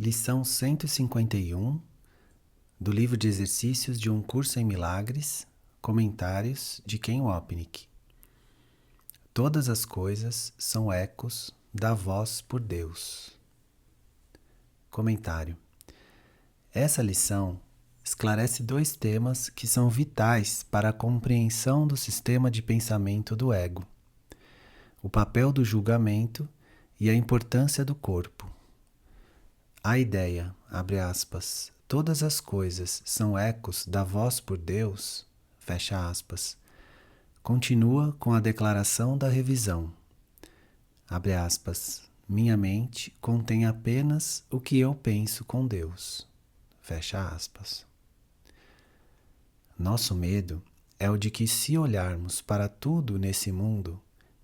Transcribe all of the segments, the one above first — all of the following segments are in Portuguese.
Lição 151 do livro de exercícios de um curso em milagres, comentários de Ken Wapnick. Todas as coisas são ecos da voz por Deus. Comentário. Essa lição esclarece dois temas que são vitais para a compreensão do sistema de pensamento do ego: o papel do julgamento e a importância do corpo. A ideia, abre aspas, todas as coisas são ecos da voz por Deus, fecha aspas, continua com a declaração da revisão. Abre aspas, minha mente contém apenas o que eu penso com Deus, fecha aspas. Nosso medo é o de que, se olharmos para tudo nesse mundo,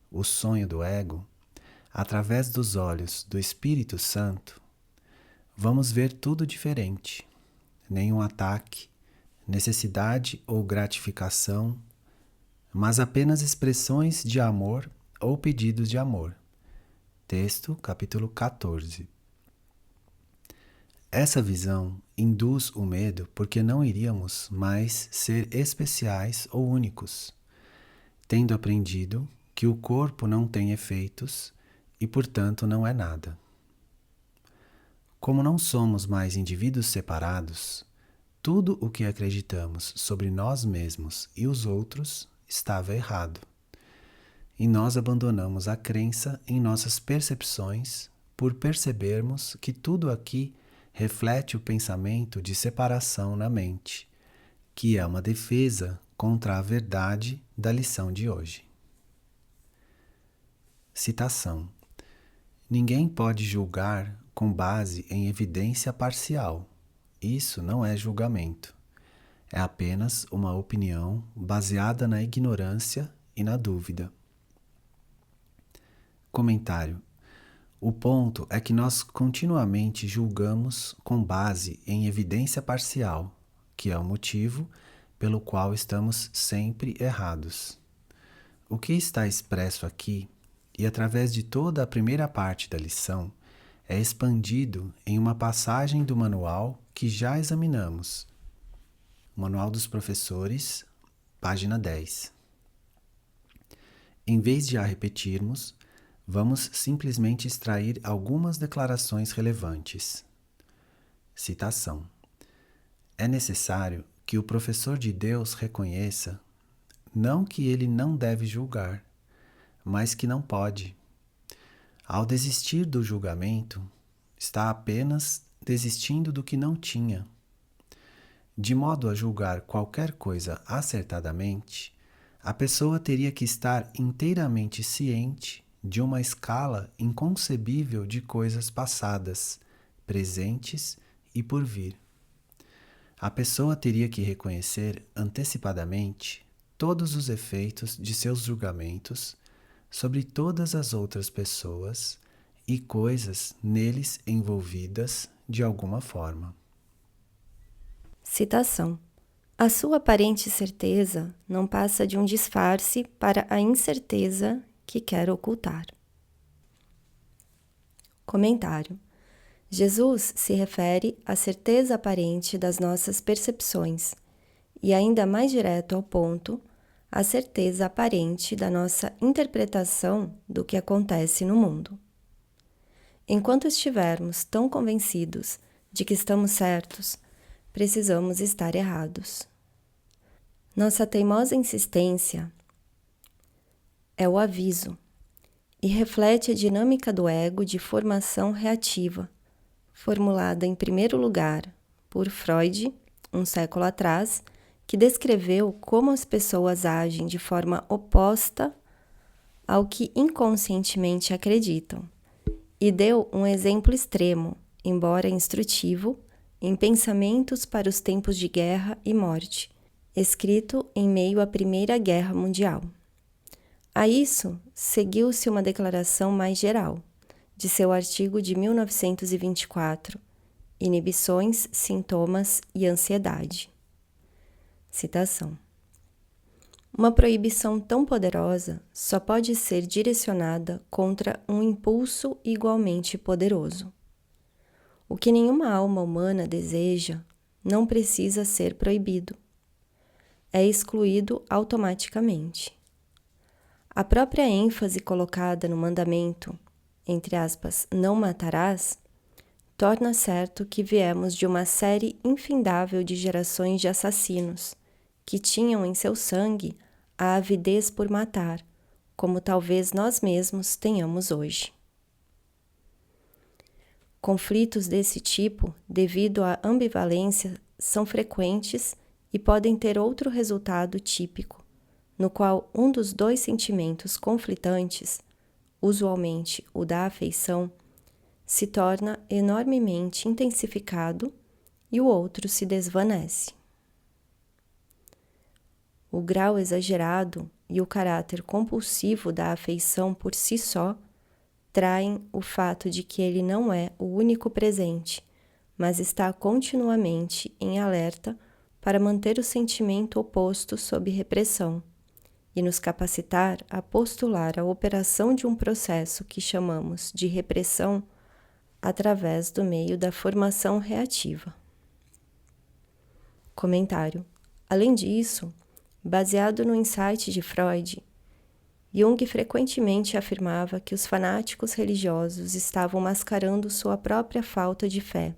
o sonho do ego, através dos olhos do Espírito Santo, vamos ver tudo diferente. Nenhum ataque, necessidade ou gratificação, mas apenas expressões de amor ou pedidos de amor. Texto, capítulo 14. Essa visão induz o medo porque não iríamos mais ser especiais ou únicos, tendo aprendido que o corpo não tem efeitos e, portanto, não é nada. Como não somos mais indivíduos separados, tudo o que acreditamos sobre nós mesmos e os outros estava errado. E nós abandonamos a crença em nossas percepções por percebermos que tudo aqui reflete o pensamento de separação na mente, que é uma defesa contra a verdade da lição de hoje. Citação. Ninguém pode julgar com base em evidência parcial. Isso não é julgamento. É apenas uma opinião baseada na ignorância e na dúvida. Comentário. O ponto é que nós continuamente julgamos com base em evidência parcial, que é o motivo pelo qual estamos sempre errados. O que está expresso aqui, e através de toda a primeira parte da lição, é expandido em uma passagem do manual que já examinamos. O Manual dos Professores, página 10. Em vez de a repetirmos, vamos simplesmente extrair algumas declarações relevantes. Citação. É necessário que o professor de Deus reconheça, não que ele não deve julgar, mas que não pode. Ao desistir do julgamento, está apenas desistindo do que não tinha. De modo a julgar qualquer coisa acertadamente, a pessoa teria que estar inteiramente ciente de uma escala inconcebível de coisas passadas, presentes e por vir. A pessoa teria que reconhecer antecipadamente todos os efeitos de seus julgamentos sobre todas as outras pessoas e coisas neles envolvidas de alguma forma. Citação. A sua aparente certeza não passa de um disfarce para a incerteza que quer ocultar. Comentário. Jesus se refere à certeza aparente das nossas percepções e, ainda mais direto ao ponto, a certeza aparente da nossa interpretação do que acontece no mundo. Enquanto estivermos tão convencidos de que estamos certos, precisamos estar errados. Nossa teimosa insistência é o aviso e reflete a dinâmica do ego de formação reativa, formulada em primeiro lugar por Freud, um século atrás, que descreveu como as pessoas agem de forma oposta ao que inconscientemente acreditam, e deu um exemplo extremo, embora instrutivo, em Pensamentos para os Tempos de Guerra e Morte, escrito em meio à Primeira Guerra Mundial. A isso seguiu-se uma declaração mais geral, de seu artigo de 1924, Inibições, Sintomas e Ansiedade. Citação. Uma proibição tão poderosa só pode ser direcionada contra um impulso igualmente poderoso. O que nenhuma alma humana deseja não precisa ser proibido. É excluído automaticamente. A própria ênfase colocada no mandamento, entre aspas, não matarás, torna certo que viemos de uma série infindável de gerações de assassinos, que tinham em seu sangue a avidez por matar, como talvez nós mesmos tenhamos hoje. Conflitos desse tipo, devido à ambivalência, são frequentes e podem ter outro resultado típico, no qual um dos dois sentimentos conflitantes, usualmente o da afeição, se torna enormemente intensificado e o outro se desvanece. O grau exagerado e o caráter compulsivo da afeição por si só traem o fato de que ele não é o único presente, mas está continuamente em alerta para manter o sentimento oposto sob repressão e nos capacitar a postular a operação de um processo que chamamos de repressão através do meio da formação reativa. Comentário. Além disso, baseado no insight de Freud, Jung frequentemente afirmava que os fanáticos religiosos estavam mascarando sua própria falta de fé.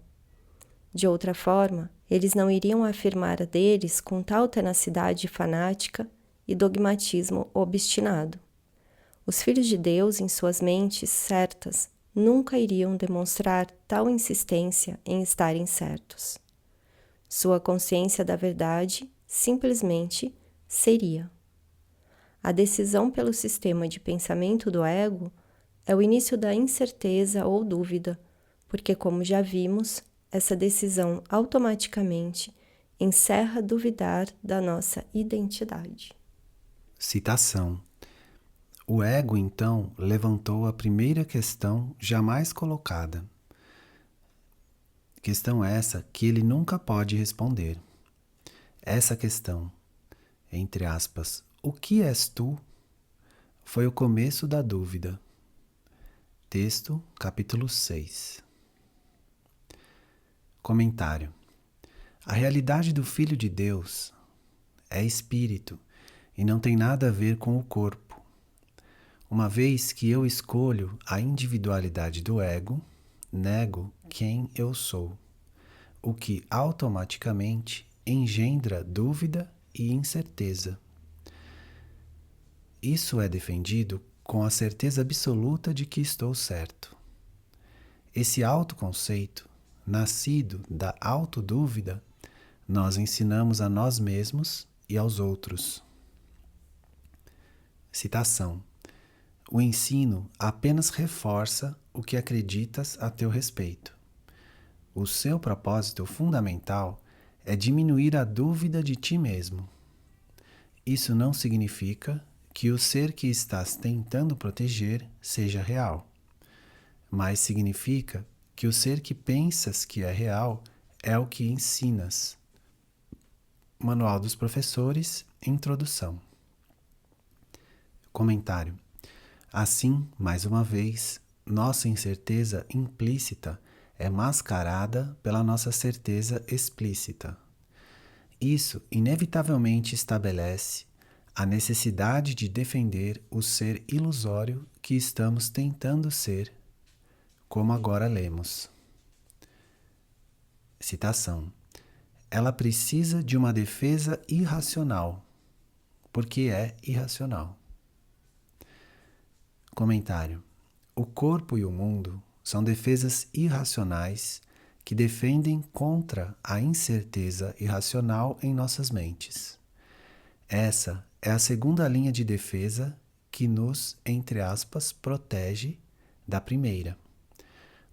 De outra forma, eles não iriam afirmar a deles com tal tenacidade fanática e dogmatismo obstinado. Os filhos de Deus, em suas mentes certas, nunca iriam demonstrar tal insistência em estarem certos. Sua consciência da verdade simplesmente seria. A decisão pelo sistema de pensamento do ego é o início da incerteza ou dúvida, porque, como já vimos, essa decisão automaticamente encerra duvidar da nossa identidade. Citação. O ego, então, levantou a primeira questão jamais colocada. Questão essa que ele nunca pode responder. Essa questão, entre aspas, o que és tu? Foi o começo da dúvida. Texto, capítulo 6. Comentário. A realidade do Filho de Deus é espírito e não tem nada a ver com o corpo. Uma vez que eu escolho a individualidade do ego, nego quem eu sou, o que automaticamente engendra dúvida e incerteza. Isso é defendido com a certeza absoluta de que estou certo. Esse autoconceito, nascido da autodúvida, nós ensinamos a nós mesmos e aos outros. Citação. O ensino apenas reforça o que acreditas a teu respeito. O seu propósito fundamental é diminuir a dúvida de ti mesmo. Isso não significa que o ser que estás tentando proteger seja real, mas significa que o ser que pensas que é real é o que ensinas. Manual dos Professores, Introdução. Comentário. Assim, mais uma vez, nossa incerteza implícita é mascarada pela nossa certeza explícita. Isso inevitavelmente estabelece a necessidade de defender o ser ilusório que estamos tentando ser, como agora lemos. Citação. Ela precisa de uma defesa irracional, porque é irracional. Comentário. O corpo e o mundo são defesas irracionais que defendem contra a incerteza irracional em nossas mentes. Essa é a segunda linha de defesa que nos, entre aspas, protege da primeira.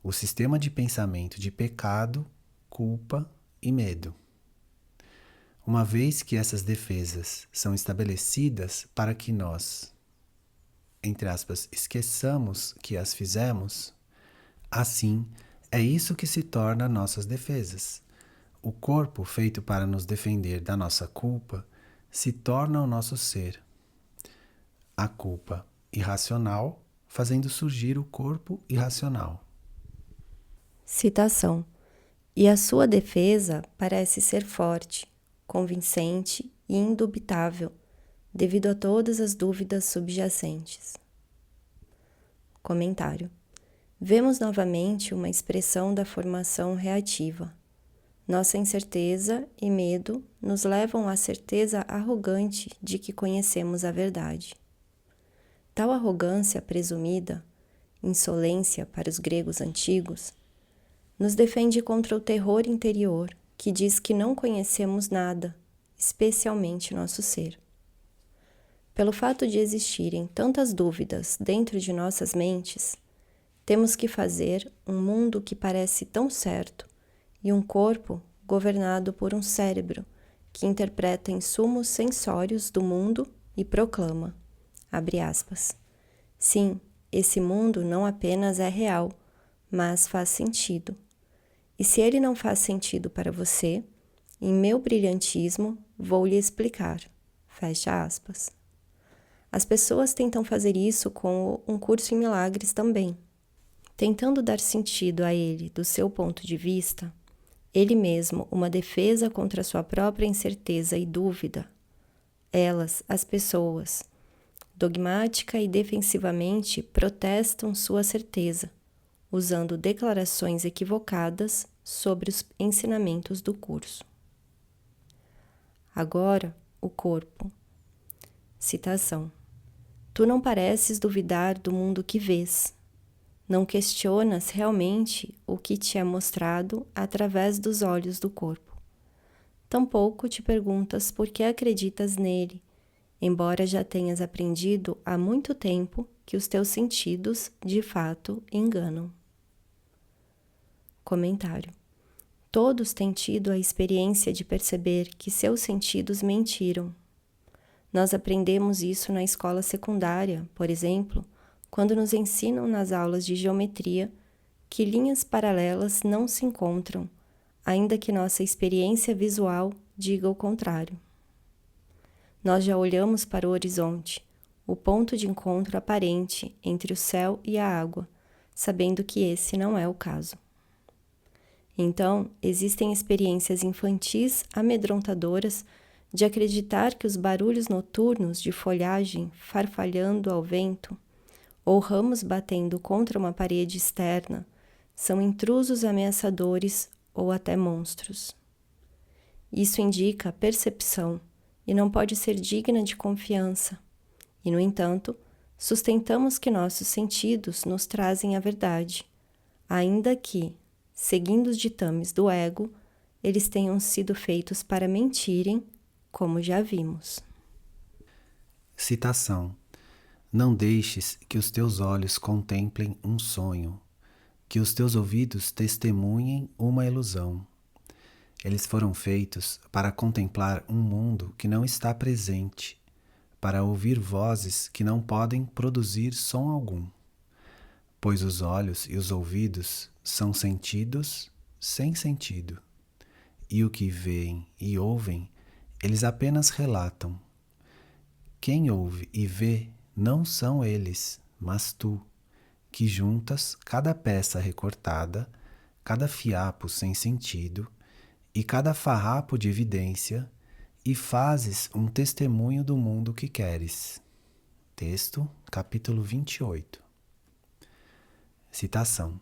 O sistema de pensamento de pecado, culpa e medo. Uma vez que essas defesas são estabelecidas para que nós, entre aspas, esqueçamos que as fizemos, assim, é isso que se torna nossas defesas. O corpo feito para nos defender da nossa culpa se torna o nosso ser. A culpa irracional fazendo surgir o corpo irracional. Citação. E a sua defesa parece ser forte, convincente e indubitável, devido a todas as dúvidas subjacentes. Comentário. Vemos novamente uma expressão da formação reativa. Nossa incerteza e medo nos levam à certeza arrogante de que conhecemos a verdade. Tal arrogância presumida, insolência para os gregos antigos, nos defende contra o terror interior que diz que não conhecemos nada, especialmente nosso ser. Pelo fato de existirem tantas dúvidas dentro de nossas mentes, temos que fazer um mundo que parece tão certo e um corpo governado por um cérebro que interpreta insumos sensórios do mundo e proclama, abre aspas, sim, esse mundo não apenas é real, mas faz sentido. E se ele não faz sentido para você, em meu brilhantismo vou lhe explicar, fecha aspas. As pessoas tentam fazer isso com um curso em milagres também. Tentando dar sentido a ele do seu ponto de vista, ele mesmo uma defesa contra sua própria incerteza e dúvida. Elas, as pessoas, dogmática e defensivamente protestam sua certeza, usando declarações equivocadas sobre os ensinamentos do curso. Agora, o corpo. Citação. Tu não pareces duvidar do mundo que vês. Não questionas realmente o que te é mostrado através dos olhos do corpo. Tampouco te perguntas por que acreditas nele, embora já tenhas aprendido há muito tempo que os teus sentidos, de fato, enganam. Comentário. Todos têm tido a experiência de perceber que seus sentidos mentiram. Nós aprendemos isso na escola secundária, por exemplo, quando nos ensinam nas aulas de geometria que linhas paralelas não se encontram, ainda que nossa experiência visual diga o contrário. Nós já olhamos para o horizonte, o ponto de encontro aparente entre o céu e a água, sabendo que esse não é o caso. Então, existem experiências infantis amedrontadoras de acreditar que os barulhos noturnos de folhagem farfalhando ao vento ou ramos batendo contra uma parede externa são intrusos ameaçadores ou até monstros. Isso indica percepção e não pode ser digna de confiança. E, no entanto, sustentamos que nossos sentidos nos trazem a verdade, ainda que, seguindo os ditames do ego, eles tenham sido feitos para mentirem, como já vimos. Citação. Não deixes que os teus olhos contemplem um sonho, que os teus ouvidos testemunhem uma ilusão. Eles foram feitos para contemplar um mundo que não está presente, para ouvir vozes que não podem produzir som algum, pois os olhos e os ouvidos são sentidos sem sentido, e o que veem e ouvem, eles apenas relatam. Quem ouve e vê não são eles, mas tu, que juntas cada peça recortada, cada fiapo sem sentido e cada farrapo de evidência e fazes um testemunho do mundo que queres. Texto, capítulo 28. Citação.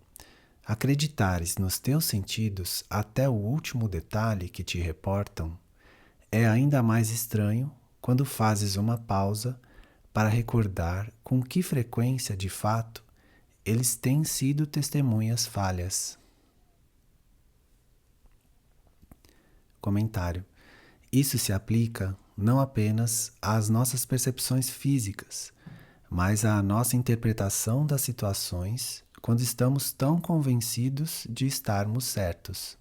Acreditares nos teus sentidos até o último detalhe que te reportam é ainda mais estranho quando fazes uma pausa para recordar com que frequência, de fato, eles têm sido testemunhas falhas. Comentário. Isso se aplica não apenas às nossas percepções físicas, mas à nossa interpretação das situações quando estamos tão convencidos de estarmos certos,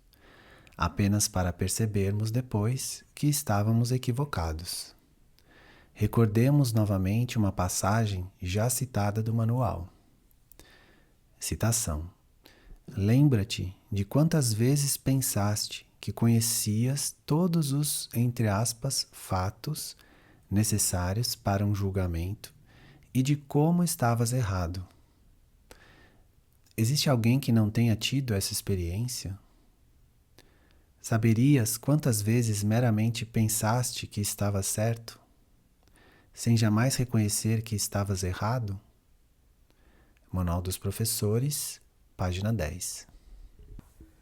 apenas para percebermos depois que estávamos equivocados. Recordemos novamente uma passagem já citada do manual. Citação. Lembra-te de quantas vezes pensaste que conhecias todos os, entre aspas, fatos necessários para um julgamento e de como estavas errado. Existe alguém que não tenha tido essa experiência? Saberias quantas vezes meramente pensaste que estavas certo, sem jamais reconhecer que estavas errado? Manual dos Professores, página 10.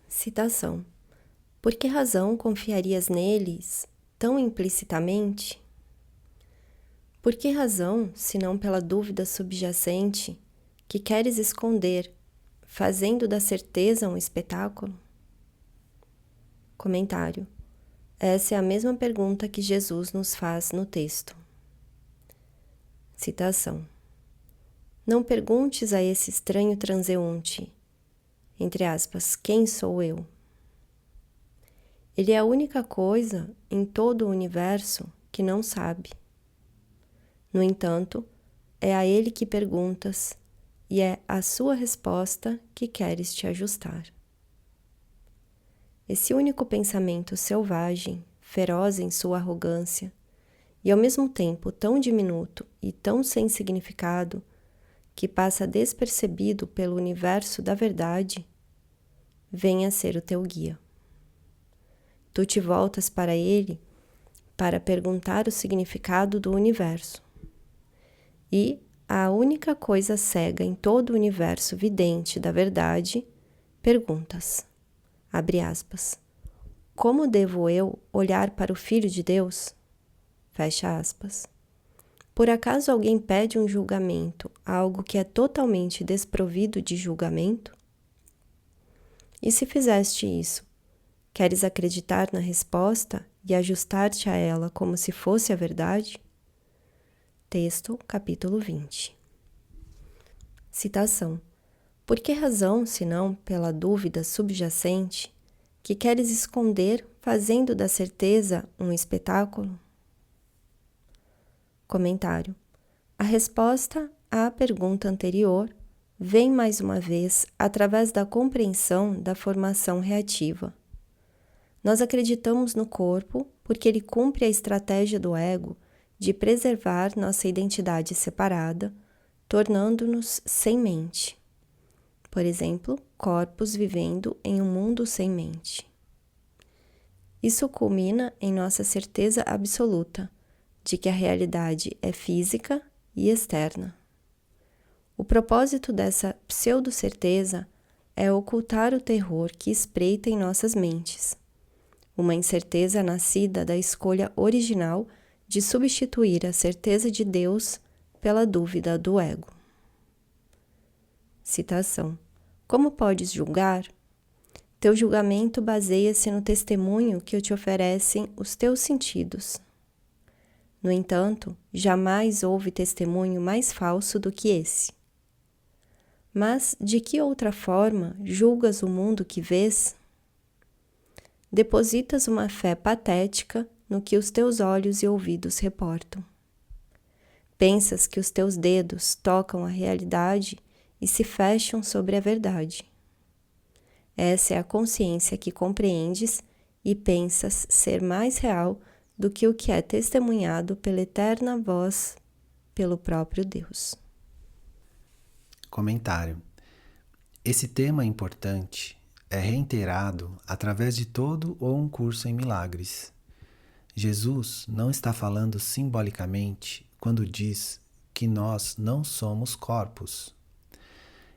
Citação. Por que razão confiarias neles tão implicitamente? Por que razão, senão pela dúvida subjacente que queres esconder, fazendo da certeza um espetáculo? Comentário. Essa é a mesma pergunta que Jesus nos faz no texto. Citação. Não perguntes a esse estranho transeunte, entre aspas, quem sou eu? Ele é a única coisa em todo o universo que não sabe. No entanto, é a ele que perguntas e é à sua resposta que queres te ajustar. Esse único pensamento selvagem, feroz em sua arrogância, e ao mesmo tempo tão diminuto e tão sem significado, que passa despercebido pelo universo da verdade, vem a ser o teu guia. Tu te voltas para ele para perguntar o significado do universo. E a única coisa cega em todo o universo vidente da verdade, perguntas, abre aspas, como devo eu olhar para o Filho de Deus? Fecha aspas. Por acaso alguém pede um julgamento a algo que é totalmente desprovido de julgamento? E se fizeste isso, queres acreditar na resposta e ajustar-te a ela como se fosse a verdade? Texto, capítulo 20. Citação. Por que razão, senão pela dúvida subjacente, que queres esconder, fazendo da certeza um espetáculo? Comentário. A resposta à pergunta anterior vem mais uma vez através da compreensão da formação reativa. Nós acreditamos no corpo porque ele cumpre a estratégia do ego de preservar nossa identidade separada, tornando-nos sem mente. Por exemplo, corpos vivendo em um mundo sem mente. Isso culmina em nossa certeza absoluta de que a realidade é física e externa. O propósito dessa pseudo-certeza é ocultar o terror que espreita em nossas mentes, uma incerteza nascida da escolha original de substituir a certeza de Deus pela dúvida do ego. Citação. Como podes julgar? Teu julgamento baseia-se no testemunho que te oferecem os teus sentidos. No entanto, jamais houve testemunho mais falso do que esse. Mas de que outra forma julgas o mundo que vês? Depositas uma fé patética no que os teus olhos e ouvidos reportam. Pensas que os teus dedos tocam a realidade e se fecham sobre a verdade. Essa é a consciência que compreendes e pensas ser mais real do que o que é testemunhado pela eterna voz, pelo próprio Deus. Comentário. Esse tema importante é reiterado através de todo ou um curso em milagres. Jesus não está falando simbolicamente quando diz que nós não somos corpos.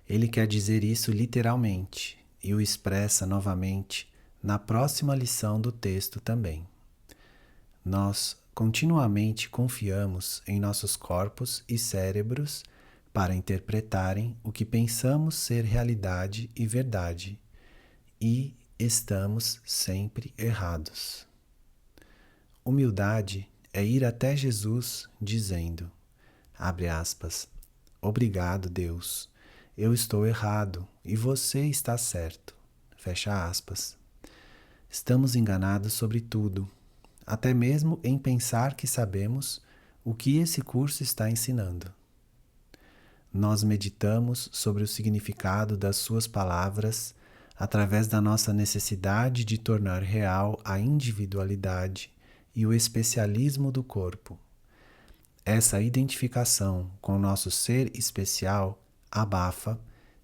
Ele quer dizer isso literalmente e o expressa novamente na próxima lição do texto também. Nós continuamente confiamos em nossos corpos e cérebros para interpretarem o que pensamos ser realidade e verdade, e estamos sempre errados. Humildade é ir até Jesus dizendo, abre aspas, obrigado, Deus, eu estou errado e você está certo, fecha aspas. Estamos enganados sobre tudo, até mesmo em pensar que sabemos o que esse curso está ensinando. Nós meditamos sobre o significado das suas palavras através da nossa necessidade de tornar real a individualidade e o especialismo do corpo. Essa identificação com o nosso ser especial abafa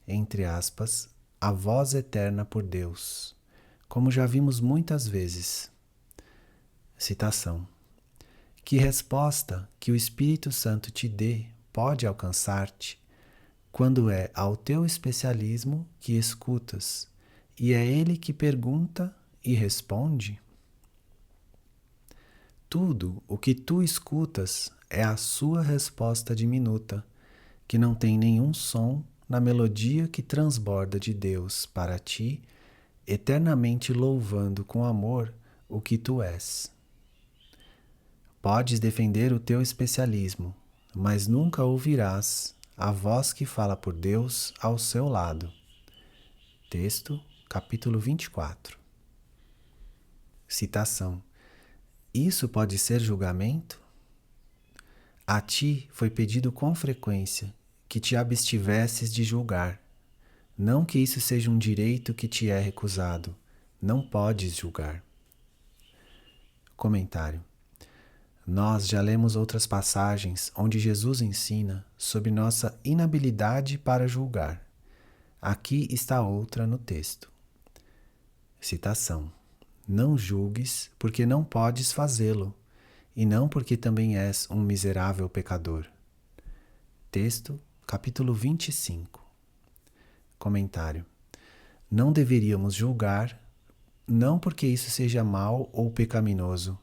entre aspas, a voz eterna por Deus, como já vimos muitas vezes. Citação. Que resposta que o Espírito Santo te dê pode alcançar-te quando é ao teu especialismo que escutas e é ele que pergunta e responde? Tudo o que tu escutas é a sua resposta diminuta, que não tem nenhum som na melodia que transborda de Deus para ti, eternamente louvando com amor o que tu és. Podes defender o teu especialismo, mas nunca ouvirás a voz que fala por Deus ao seu lado. Texto, capítulo 24. Citação. Isso pode ser julgamento? A ti foi pedido com frequência que te abstivesses de julgar. Não que isso seja um direito que te é recusado. Não podes julgar. Comentário. Nós já lemos outras passagens onde Jesus ensina sobre nossa inabilidade para julgar. Aqui está outra no texto. Citação. Não julgues porque não podes fazê-lo, e não porque também és um miserável pecador. Texto, capítulo 25. Comentário. Não deveríamos julgar, não porque isso seja mal ou pecaminoso.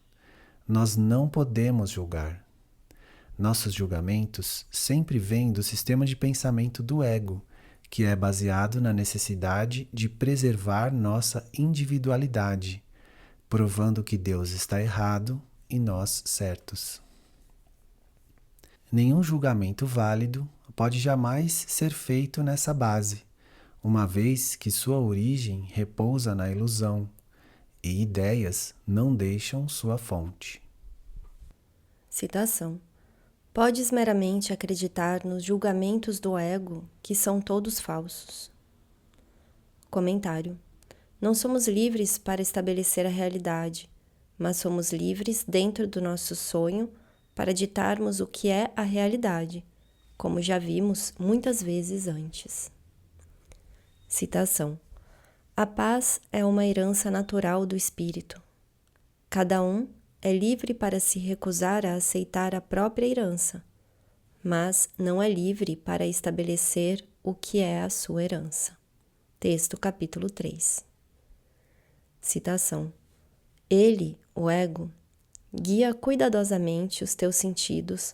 Nós não podemos julgar. Nossos julgamentos sempre vêm do sistema de pensamento do ego, que é baseado na necessidade de preservar nossa individualidade, provando que Deus está errado e nós certos. Nenhum julgamento válido pode jamais ser feito nessa base, uma vez que sua origem repousa na ilusão, e ideias não deixam sua fonte. Citação. Podes meramente acreditar nos julgamentos do ego, que são todos falsos. Comentário. Não somos livres para estabelecer a realidade, mas somos livres dentro do nosso sonho para ditarmos o que é a realidade, como já vimos muitas vezes antes. Citação. A paz é uma herança natural do espírito. Cada um é livre para se recusar a aceitar a própria herança, mas não é livre para estabelecer o que é a sua herança. Texto, capítulo 3. Citação. Ele, o ego, guia cuidadosamente os teus sentidos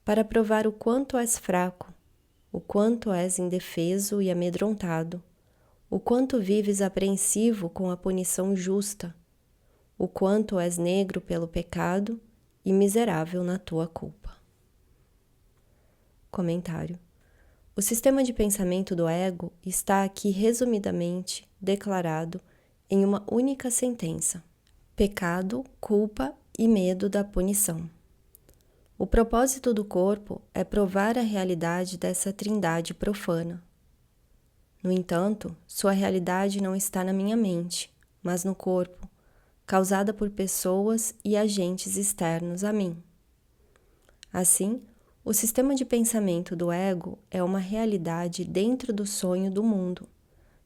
para provar o quanto és fraco, o quanto és indefeso e amedrontado, o quanto vives apreensivo com a punição justa, o quanto és negro pelo pecado e miserável na tua culpa. Comentário. O sistema de pensamento do ego está aqui resumidamente declarado em uma única sentença: pecado, culpa e medo da punição. O propósito do corpo é provar a realidade dessa trindade profana. No entanto, sua realidade não está na minha mente, mas no corpo, causada por pessoas e agentes externos a mim. Assim, o sistema de pensamento do ego é uma realidade dentro do sonho do mundo,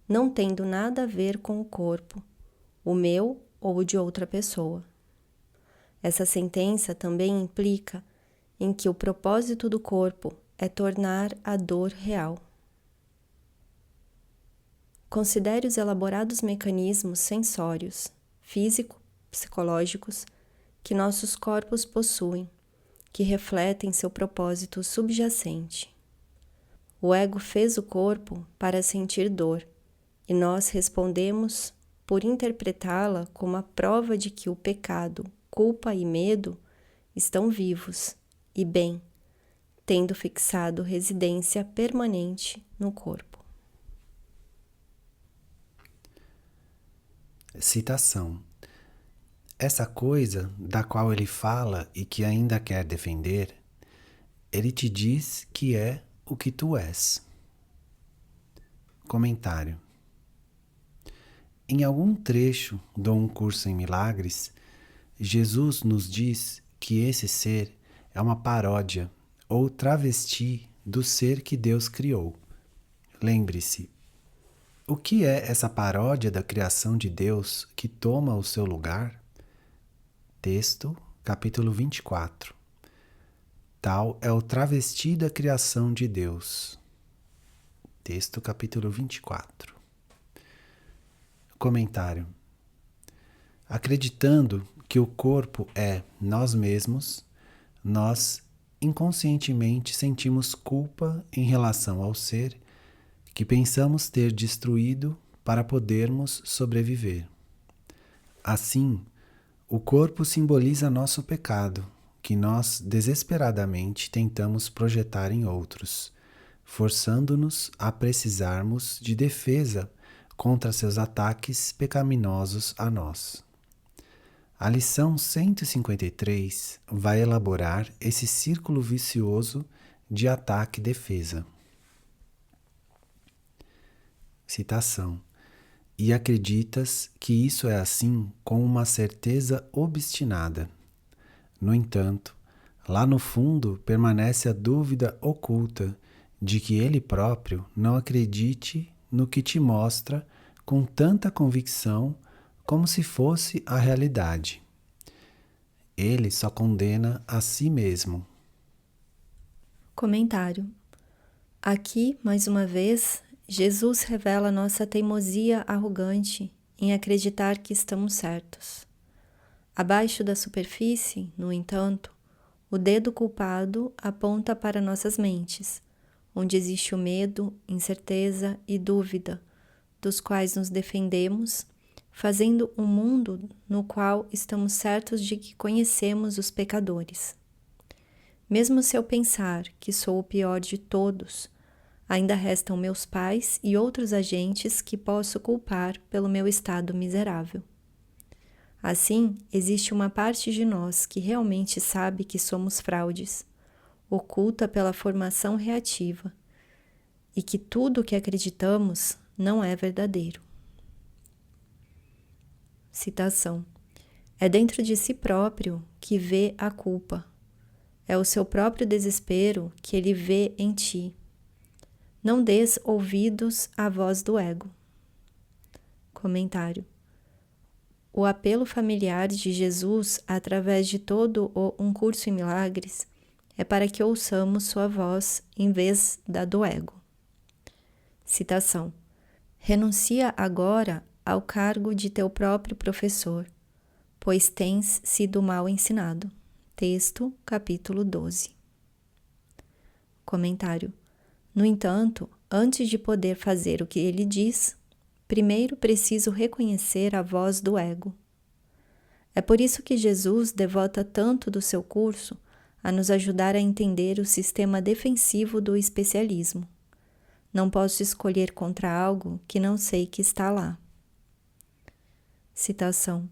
não tendo nada a ver com o corpo, o meu ou o de outra pessoa. Essa sentença também implica em que o propósito do corpo é tornar a dor real. Considere os elaborados mecanismos sensórios, físico-psicológicos que nossos corpos possuem, que refletem seu propósito subjacente. O ego fez o corpo para sentir dor, e nós respondemos por interpretá-la como a prova de que o pecado, culpa e medo estão vivos e bem, tendo fixado residência permanente no corpo. Citação. Essa coisa da qual ele fala e que ainda quer defender, ele te diz que é o que tu és. Comentário. Em algum trecho de Um Curso em Milagres, Jesus nos diz que esse ser é uma paródia ou travesti do ser que Deus criou. Lembre-se, o que é essa paródia da criação de Deus que toma o seu lugar? Texto, capítulo 24. Tal é o travesti da criação de Deus. Texto, capítulo 24. Comentário. Acreditando que o corpo é nós mesmos, nós inconscientemente sentimos culpa em relação ao ser que pensamos ter destruído para podermos sobreviver. Assim, o corpo simboliza nosso pecado, que nós desesperadamente tentamos projetar em outros, forçando-nos a precisarmos de defesa contra seus ataques pecaminosos a nós. A lição 153 vai elaborar esse círculo vicioso de ataque e defesa. Citação. E acreditas que isso é assim com uma certeza obstinada. No entanto, lá no fundo permanece a dúvida oculta de que ele próprio não acredite no que te mostra com tanta convicção como se fosse a realidade. Ele só condena a si mesmo. Comentário. Aqui, mais uma vez, Jesus revela nossa teimosia arrogante em acreditar que estamos certos. Abaixo da superfície, no entanto, o dedo culpado aponta para nossas mentes, onde existe o medo, incerteza e dúvida, dos quais nos defendemos, fazendo um mundo no qual estamos certos de que conhecemos os pecadores. Mesmo se eu pensar que sou o pior de todos, ainda restam meus pais e outros agentes que posso culpar pelo meu estado miserável. Assim, existe uma parte de nós que realmente sabe que somos fraudes, oculta pela formação reativa, e que tudo o que acreditamos não é verdadeiro. Citação. É dentro de si próprio que vê a culpa. É o seu próprio desespero que ele vê em ti. Não dês ouvidos à voz do ego. Comentário. O apelo familiar de Jesus através de todo o Um Curso em Milagres é para que ouçamos sua voz em vez da do ego. Citação. Renuncia agora ao cargo de teu próprio professor, pois tens sido mal ensinado. Texto, capítulo 12. Comentário. No entanto, antes de poder fazer o que ele diz, primeiro preciso reconhecer a voz do ego. É por isso que Jesus devota tanto do seu curso a nos ajudar a entender o sistema defensivo do especialismo. Não posso escolher contra algo que não sei que está lá. Citação.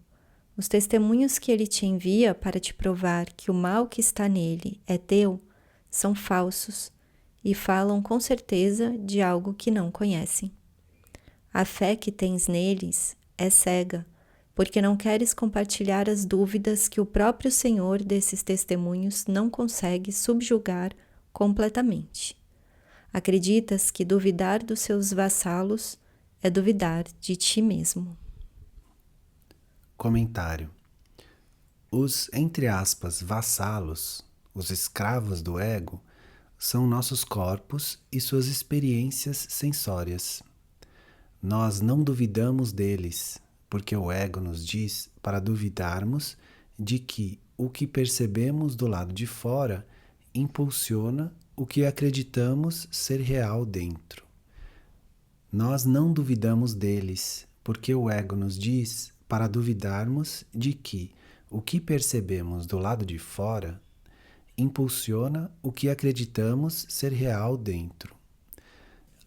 Os testemunhos que ele te envia para te provar que o mal que está nele é teu são falsos e falam com certeza de algo que não conhecem. A fé que tens neles é cega, porque não queres compartilhar as dúvidas que o próprio Senhor desses testemunhos não consegue subjugar completamente. Acreditas que duvidar dos seus vassalos é duvidar de ti mesmo. Comentário. Os, entre aspas, vassalos, os escravos do ego, são nossos corpos e suas experiências sensórias. Nós não duvidamos deles, porque o ego nos diz para duvidarmos de que o que percebemos do lado de fora impulsiona o que acreditamos ser real dentro. Nós não duvidamos deles, porque o ego nos diz para duvidarmos de que o que percebemos do lado de fora impulsiona o que acreditamos ser real dentro.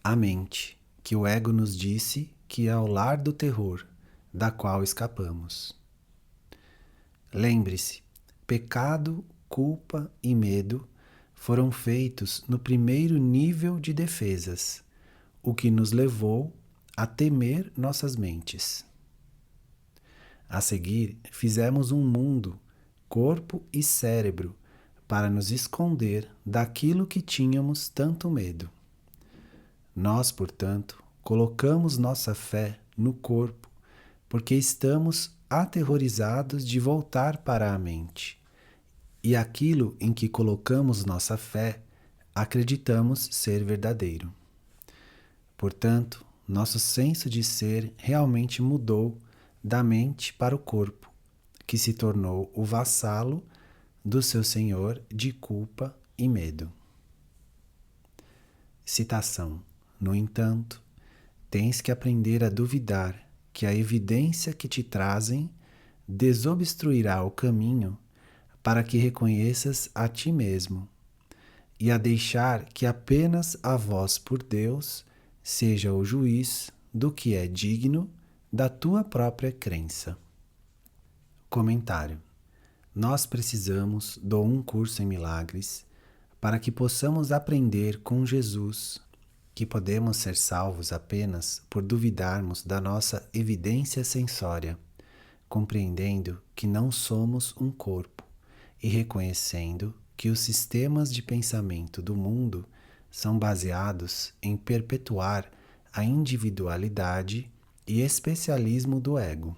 A mente, que o ego nos disse que é o lar do terror, da qual escapamos. Lembre-se, pecado, culpa e medo foram feitos no primeiro nível de defesas, o que nos levou a temer nossas mentes. A seguir, fizemos um mundo, corpo e cérebro, para nos esconder daquilo que tínhamos tanto medo. Nós, portanto, colocamos nossa fé no corpo, porque estamos aterrorizados de voltar para a mente. E aquilo em que colocamos nossa fé, acreditamos ser verdadeiro. Portanto, nosso senso de ser realmente mudou da mente para o corpo, que se tornou o vassalo do seu senhor de culpa e medo. Citação: no entanto, tens que aprender a duvidar que a evidência que te trazem desobstruirá o caminho para que reconheças a ti mesmo, e a deixar que apenas a voz por Deus seja o juiz do que é digno da tua própria crença. Comentário: nós precisamos do Um Curso em Milagres para que possamos aprender com Jesus que podemos ser salvos apenas por duvidarmos da nossa evidência sensória, compreendendo que não somos um corpo e reconhecendo que os sistemas de pensamento do mundo são baseados em perpetuar a individualidade e especialismo do ego.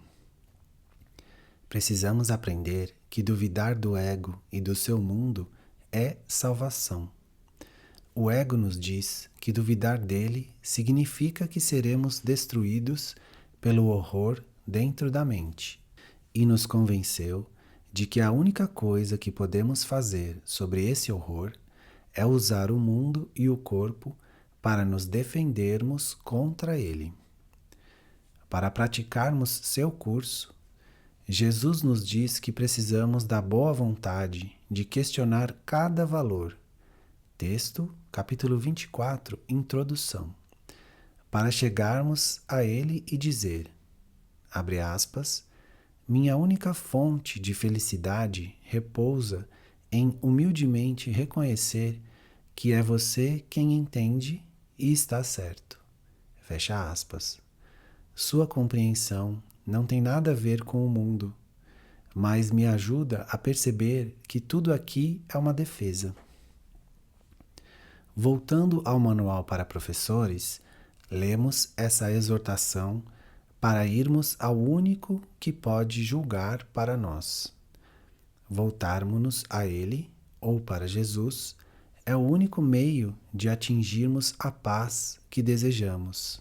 Precisamos aprender que duvidar do ego e do seu mundo é salvação. O ego nos diz que duvidar dele significa que seremos destruídos pelo horror dentro da mente, e nos convenceu de que a única coisa que podemos fazer sobre esse horror é usar o mundo e o corpo para nos defendermos contra ele. Para praticarmos seu curso, Jesus nos diz que precisamos da boa vontade de questionar cada valor. Texto, capítulo 24, Introdução. Para chegarmos a ele e dizer, abre aspas, minha única fonte de felicidade repousa em humildemente reconhecer que é você quem entende e está certo. Fecha aspas. Sua compreensão não tem nada a ver com o mundo, mas me ajuda a perceber que tudo aqui é uma defesa. Voltando ao Manual para Professores, lemos essa exortação para irmos ao único que pode julgar para nós. Voltarmos-nos a Ele, ou para Jesus, é o único meio de atingirmos a paz que desejamos.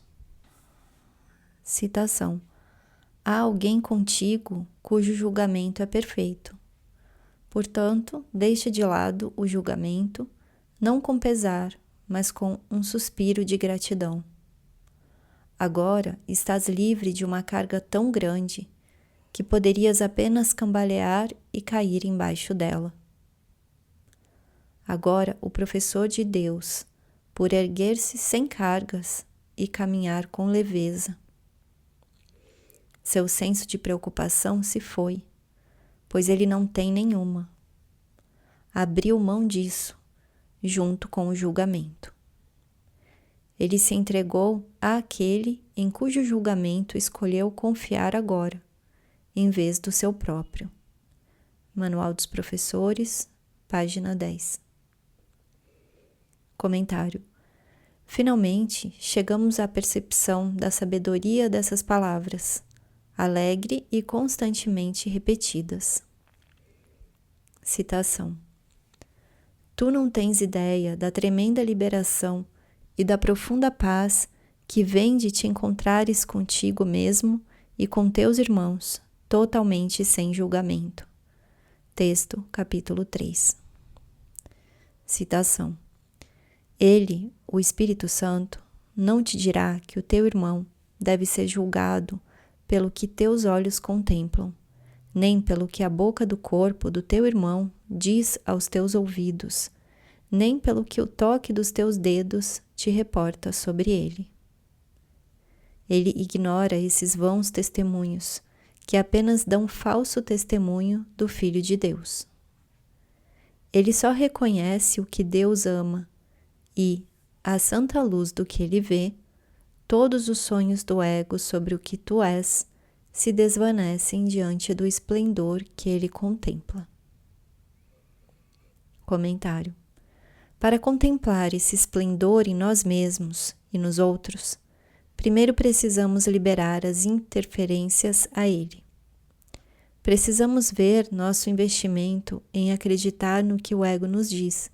Citação: há alguém contigo cujo julgamento é perfeito. Portanto, deixa de lado o julgamento, não com pesar, mas com um suspiro de gratidão. Agora estás livre de uma carga tão grande que poderias apenas cambalear e cair embaixo dela. Agora o professor de Deus, por erguer-se sem cargas e caminhar com leveza. Seu senso de preocupação se foi, pois ele não tem nenhuma. Abriu mão disso, junto com o julgamento. Ele se entregou àquele em cujo julgamento escolheu confiar agora, em vez do seu próprio. Manual dos Professores, página 10. Comentário: finalmente chegamos à percepção da sabedoria dessas palavras, alegre e constantemente repetidas. Citação: tu não tens ideia da tremenda liberação e da profunda paz que vem de te encontrares contigo mesmo e com teus irmãos, totalmente sem julgamento. Texto, capítulo 3. Citação: ele, o Espírito Santo, não te dirá que o teu irmão deve ser julgado pelo que teus olhos contemplam, nem pelo que a boca do corpo do teu irmão diz aos teus ouvidos, nem pelo que o toque dos teus dedos te reporta sobre ele. Ele ignora esses vãos testemunhos, que apenas dão falso testemunho do Filho de Deus. Ele só reconhece o que Deus ama e, à santa luz do que ele vê, todos os sonhos do ego sobre o que tu és se desvanecem diante do esplendor que ele contempla. Comentário: Para contemplar esse esplendor em nós mesmos e nos outros, primeiro precisamos liberar as interferências a ele. Precisamos ver nosso investimento em acreditar no que o ego nos diz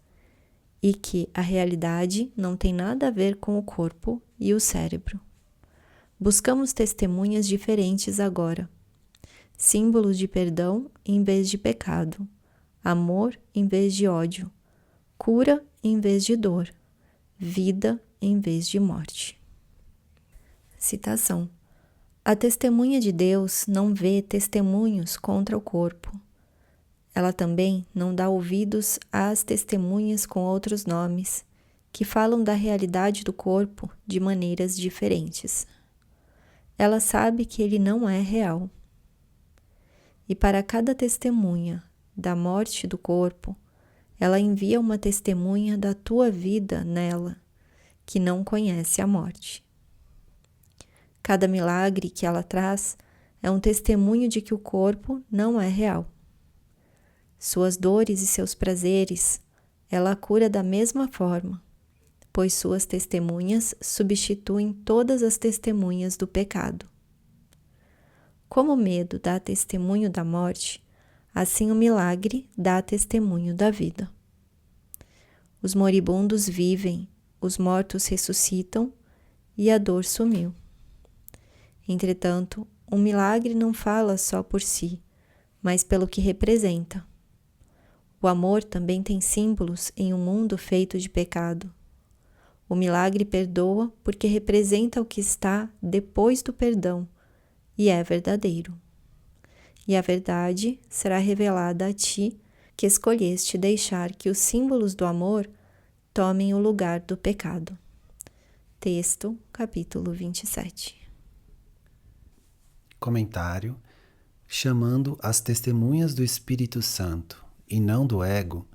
e que a realidade não tem nada a ver com o corpo e o cérebro. Buscamos testemunhas diferentes agora. Símbolos de perdão em vez de pecado, amor em vez de ódio, cura em vez de dor, vida em vez de morte. Citação: a testemunha de Deus não vê testemunhos contra o corpo. Ela também não dá ouvidos às testemunhas com outros nomes, que falam da realidade do corpo de maneiras diferentes. Ela sabe que ele não é real. E para cada testemunha da morte do corpo, ela envia uma testemunha da tua vida nela, que não conhece a morte. Cada milagre que ela traz é um testemunho de que o corpo não é real. Suas dores e seus prazeres, ela cura da mesma forma, pois suas testemunhas substituem todas as testemunhas do pecado. Como o medo dá testemunho da morte, assim o milagre dá testemunho da vida. Os moribundos vivem, os mortos ressuscitam e a dor sumiu. Entretanto, um milagre não fala só por si, mas pelo que representa. O amor também tem símbolos em um mundo feito de pecado. O milagre perdoa porque representa o que está depois do perdão e é verdadeiro. E a verdade será revelada a ti, que escolheste deixar que os símbolos do amor tomem o lugar do pecado. Texto, capítulo 27. Comentário: chamando as testemunhas do Espírito Santo e não do ego,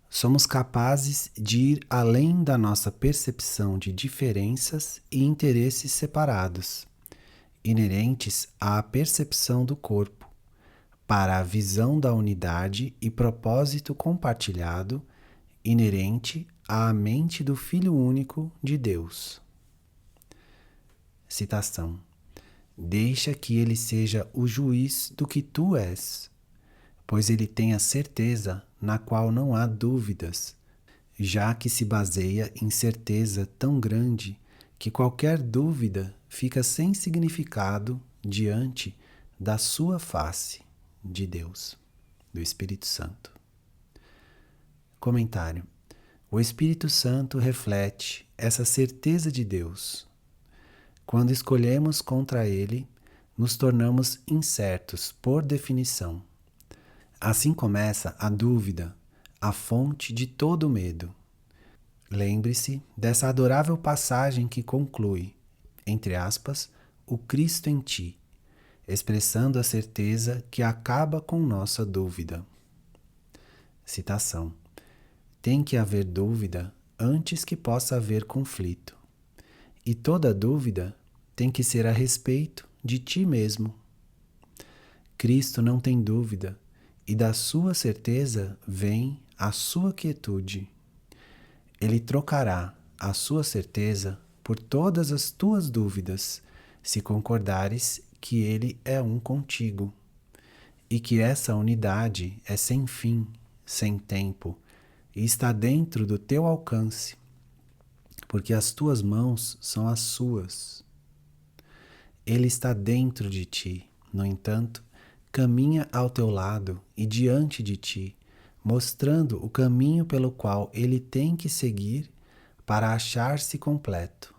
somos capazes de ir além da nossa percepção de diferenças e interesses separados, inerentes à percepção do corpo, para a visão da unidade e propósito compartilhado, inerente à mente do Filho único de Deus. Citação: deixa que ele seja o juiz do que tu és, pois ele tem a certeza na qual não há dúvidas, já que se baseia em certeza tão grande que qualquer dúvida fica sem significado diante da sua face, de Deus, do Espírito Santo. Comentário: o Espírito Santo reflete essa certeza de Deus. Quando escolhemos contra ele, nos tornamos incertos por definição. Assim começa a dúvida, a fonte de todo o medo. Lembre-se dessa adorável passagem que conclui, entre aspas, o Cristo em ti, expressando a certeza que acaba com nossa dúvida. Citação: tem que haver dúvida antes que possa haver conflito. E toda dúvida tem que ser a respeito de ti mesmo. Cristo não tem dúvida, e da sua certeza vem a sua quietude. Ele trocará a sua certeza por todas as tuas dúvidas, se concordares que ele é um contigo, e que essa unidade é sem fim, sem tempo, e está dentro do teu alcance, porque as tuas mãos são as suas. Ele está dentro de ti, no entanto, caminha ao teu lado e diante de ti, mostrando o caminho pelo qual ele tem que seguir para achar-se completo.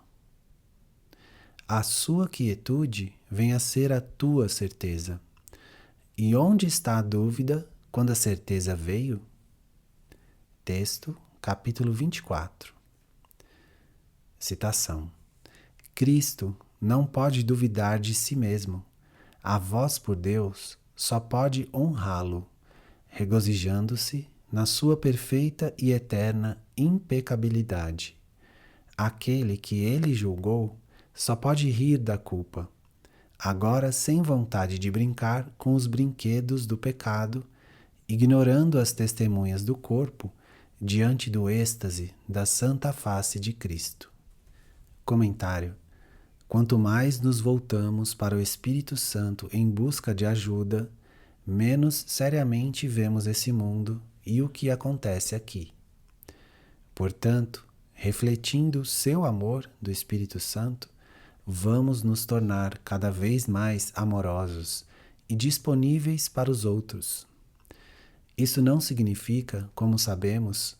A sua quietude vem a ser a tua certeza. E onde está a dúvida quando a certeza veio? Texto, capítulo 24. Citação: Cristo não pode duvidar de si mesmo. A voz por Deus só pode honrá-lo, regozijando-se na sua perfeita e eterna impecabilidade. Aquele que ele julgou só pode rir da culpa, agora sem vontade de brincar com os brinquedos do pecado, ignorando as testemunhas do corpo, diante do êxtase da santa face de Cristo. Comentário: quanto mais nos voltamos para o Espírito Santo em busca de ajuda, menos seriamente vemos esse mundo e o que acontece aqui. Portanto, refletindo seu amor do Espírito Santo, vamos nos tornar cada vez mais amorosos e disponíveis para os outros. Isso não significa, como sabemos,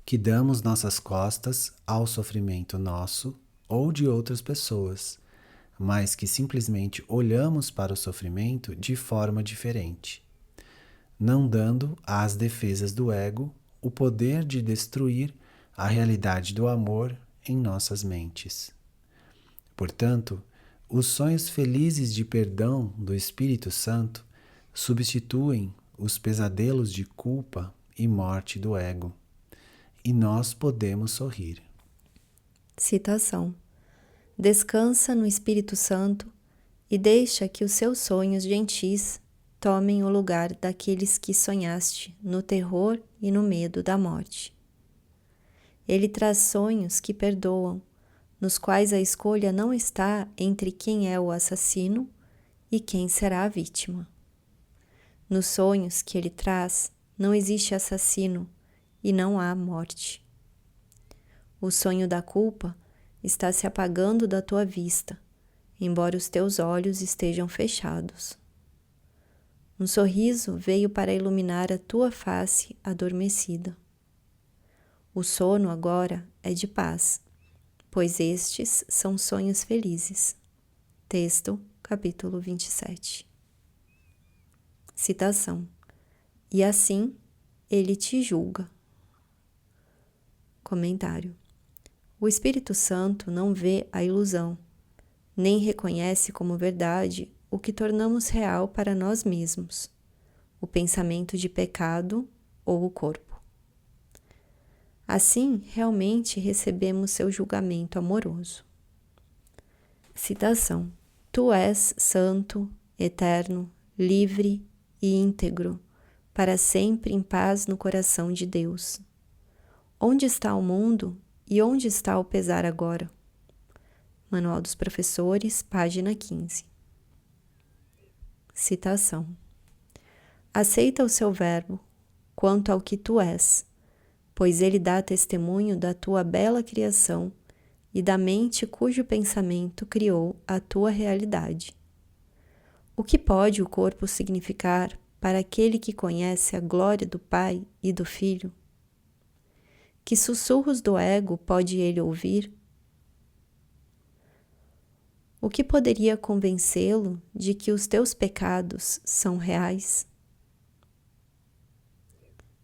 que damos nossas costas ao sofrimento nosso ou de outras pessoas, mas que simplesmente olhamos para o sofrimento de forma diferente, não dando às defesas do ego o poder de destruir a realidade do amor em nossas mentes. Portanto, os sonhos felizes de perdão do Espírito Santo substituem os pesadelos de culpa e morte do ego, e nós podemos sorrir. Citação: descansa no Espírito Santo e deixa que os seus sonhos gentis tomem o lugar daqueles que sonhaste no terror e no medo da morte. Ele traz sonhos que perdoam, nos quais a escolha não está entre quem é o assassino e quem será a vítima. Nos sonhos que ele traz, não existe assassino e não há morte. O sonho da culpa está se apagando da tua vista, embora os teus olhos estejam fechados. Um sorriso veio para iluminar a tua face adormecida. O sono agora é de paz, pois estes são sonhos felizes. Texto, capítulo 27. Citação: e assim ele te julga. Comentário: o Espírito Santo não vê a ilusão, nem reconhece como verdade o que tornamos real para nós mesmos, o pensamento de pecado ou o corpo. Assim, realmente recebemos seu julgamento amoroso. Citação: tu és santo, eterno, livre e íntegro, para sempre em paz no coração de Deus. Onde está o mundo e onde está o pesar agora? Manual dos Professores, página 15. Citação: aceita o seu verbo quanto ao que tu és, pois ele dá testemunho da tua bela criação e da mente cujo pensamento criou a tua realidade. O que pode o corpo significar para aquele que conhece a glória do Pai e do Filho? Que sussurros do ego pode ele ouvir? O que poderia convencê-lo de que os teus pecados são reais?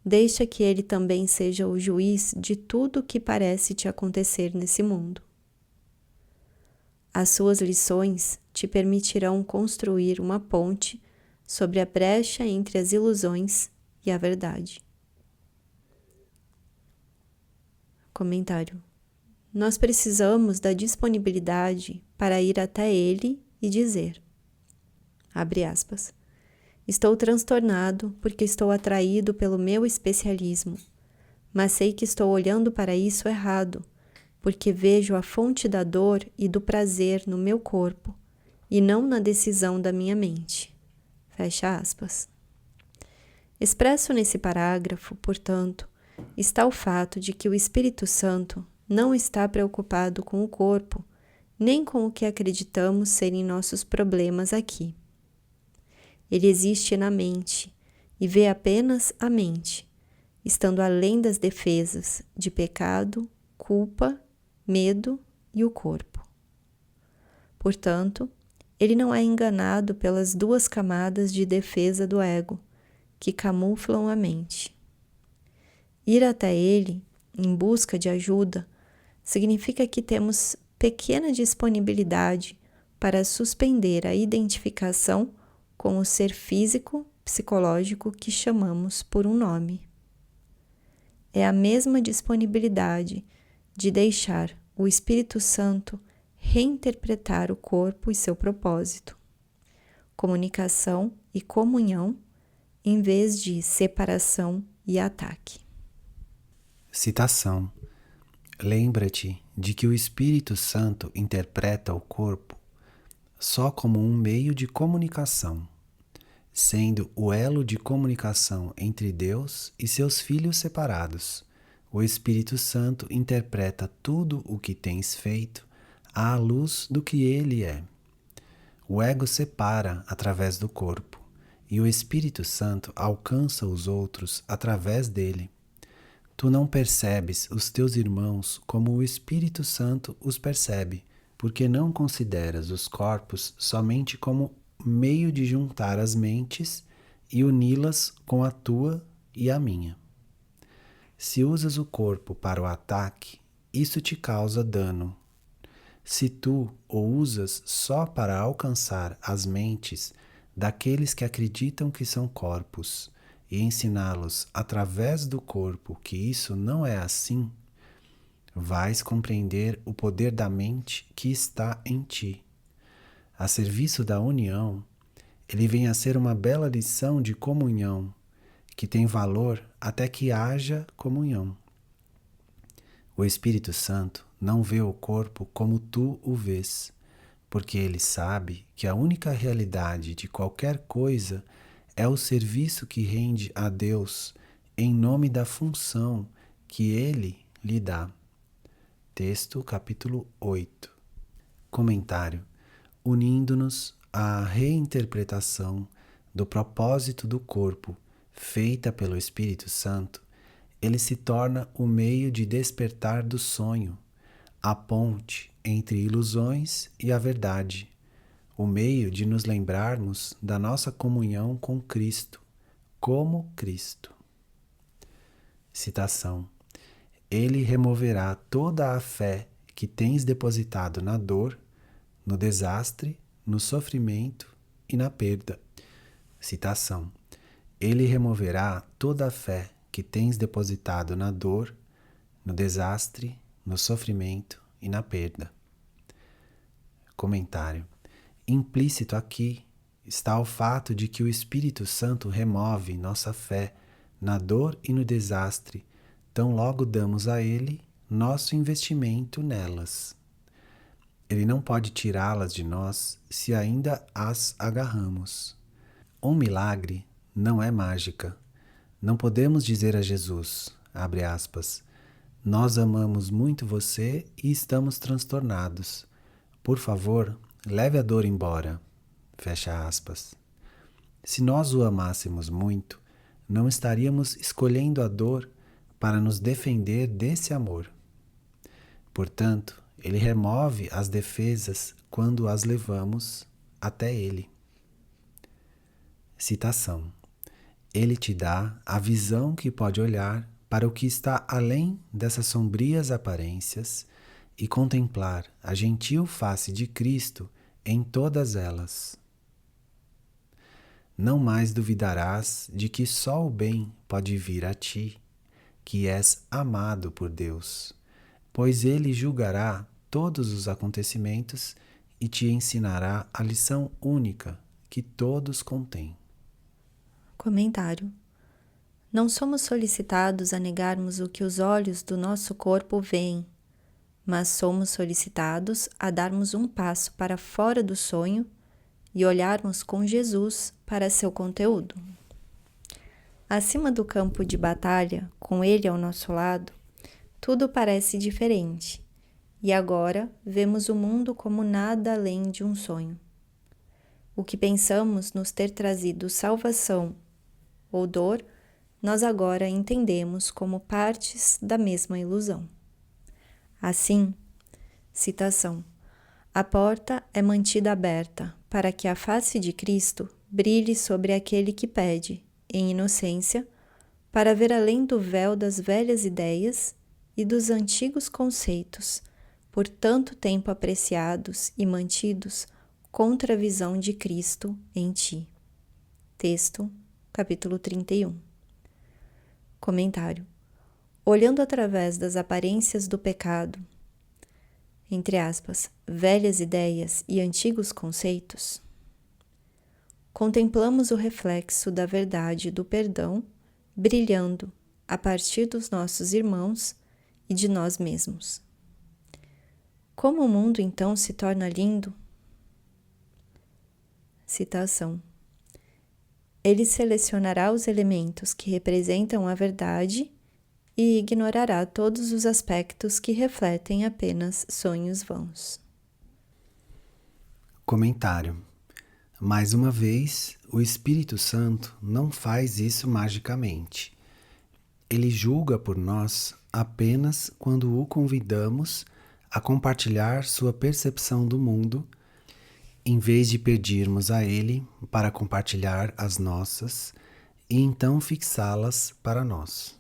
Deixa que ele também seja o juiz de tudo o que parece te acontecer nesse mundo. As suas lições te permitirão construir uma ponte sobre a brecha entre as ilusões e a verdade. Comentário: nós precisamos da disponibilidade para ir até ele e dizer, abre aspas, estou transtornado porque estou atraído pelo meu especialismo, mas sei que estou olhando para isso errado, porque vejo a fonte da dor e do prazer no meu corpo e não na decisão da minha mente. Fecha aspas. Expresso nesse parágrafo, portanto, está o fato de que o Espírito Santo não está preocupado com o corpo, nem com o que acreditamos serem nossos problemas aqui. Ele existe na mente e vê apenas a mente, estando além das defesas de pecado, culpa, medo e o corpo. Portanto, ele não é enganado pelas duas camadas de defesa do ego, que camuflam a mente. Ir até ele, em busca de ajuda, significa que temos pequena disponibilidade para suspender a identificação com o ser físico, psicológico que chamamos por um nome. É a mesma disponibilidade de deixar o Espírito Santo reinterpretar o corpo e seu propósito, comunicação e comunhão, em vez de separação e ataque. Citação: lembra-te de que o Espírito Santo interpreta o corpo só como um meio de comunicação, sendo o elo de comunicação entre Deus e seus filhos separados. O Espírito Santo interpreta tudo o que tens feito à luz do que ele é. O ego separa através do corpo, e o Espírito Santo alcança os outros através dele. Tu não percebes os teus irmãos como o Espírito Santo os percebe, porque não consideras os corpos somente como meio de juntar as mentes e uni-las com a tua e a minha. Se usas o corpo para o ataque, isso te causa dano. Se tu o usas só para alcançar as mentes daqueles que acreditam que são corpos e ensiná-los através do corpo que isso não é assim, vais compreender o poder da mente que está em ti. A serviço da união, ele vem a ser uma bela lição de comunhão, que tem valor até que haja comunhão. O Espírito Santo não vê o corpo como tu o vês, porque ele sabe que a única realidade de qualquer coisa é o serviço que rende a Deus em nome da função que ele lhe dá. Texto, capítulo 8. Comentário: unindo-nos à reinterpretação do propósito do corpo feita pelo Espírito Santo, ele se torna o meio de despertar do sonho, a ponte entre ilusões e a verdade, o meio de nos lembrarmos da nossa comunhão com Cristo, como Cristo. Citação: ele removerá toda a fé que tens depositado na dor, no desastre, no sofrimento e na perda. Citação: ele removerá toda a fé que tens depositado na dor, no desastre, no sofrimento e na perda. Comentário: implícito aqui está o fato de que o Espírito Santo remove nossa fé na dor e no desastre, tão logo damos a ele nosso investimento nelas. Ele não pode tirá-las de nós se ainda as agarramos. Um milagre não é mágica. Não podemos dizer a Jesus, abre aspas, nós amamos muito você e estamos transtornados. Por favor, leve a dor embora, fecha aspas. Se nós o amássemos muito, não estaríamos escolhendo a dor para nos defender desse amor. Portanto, ele remove as defesas quando as levamos até ele. Citação: ele te dá a visão que pode olhar para o que está além dessas sombrias aparências e contemplar a gentil face de Cristo em todas elas. Não mais duvidarás de que só o bem pode vir a ti, que és amado por Deus, pois ele julgará todos os acontecimentos e te ensinará a lição única que todos contêm. Comentário: não somos solicitados a negarmos o que os olhos do nosso corpo veem, mas somos solicitados a darmos um passo para fora do sonho e olharmos com Jesus para seu conteúdo. Acima do campo de batalha, com ele ao nosso lado, tudo parece diferente, e agora vemos o mundo como nada além de um sonho. O que pensamos nos ter trazido salvação ou dor, nós agora entendemos como partes da mesma ilusão. Assim, citação: a porta é mantida aberta para que a face de Cristo brilhe sobre aquele que pede, em inocência, para ver além do véu das velhas ideias e dos antigos conceitos, por tanto tempo apreciados e mantidos contra a visão de Cristo em ti. Texto, capítulo 31. Comentário: olhando através das aparências do pecado, entre aspas, velhas ideias e antigos conceitos, contemplamos o reflexo da verdade do perdão brilhando a partir dos nossos irmãos e de nós mesmos. Como o mundo então se torna lindo? Citação. Ele selecionará os elementos que representam a verdade e ignorará todos os aspectos que refletem apenas sonhos vãos. Comentário. Mais uma vez, o Espírito Santo não faz isso magicamente. Ele julga por nós apenas quando o convidamos a compartilhar sua percepção do mundo, em vez de pedirmos a ele para compartilhar as nossas e então fixá-las para nós.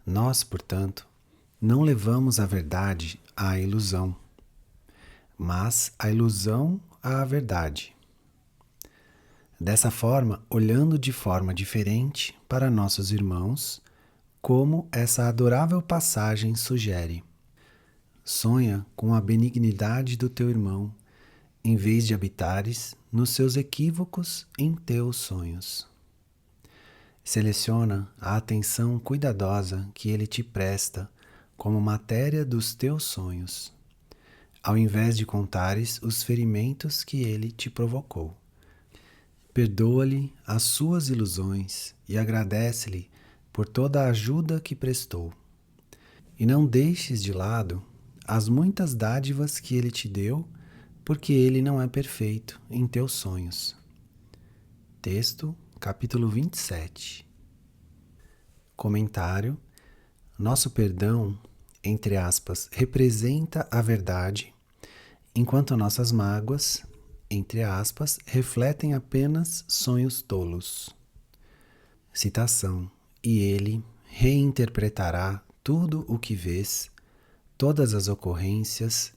Nós, portanto, não levamos a verdade à ilusão, mas a ilusão à verdade. Dessa forma, olhando de forma diferente para nossos irmãos, como essa adorável passagem sugere. Sonha com a benignidade do teu irmão, em vez de habitares nos seus equívocos em teus sonhos. Seleciona a atenção cuidadosa que ele te presta como matéria dos teus sonhos, ao invés de contares os ferimentos que ele te provocou. Perdoa-lhe as suas ilusões e agradece-lhe por toda a ajuda que prestou. E não deixes de lado as muitas dádivas que ele te deu, porque ele não é perfeito em teus sonhos. Texto, capítulo 27. Comentário. Nosso perdão, entre aspas, representa a verdade, enquanto nossas mágoas, entre aspas, refletem apenas sonhos tolos. Citação. E ele reinterpretará tudo o que vês, todas as ocorrências,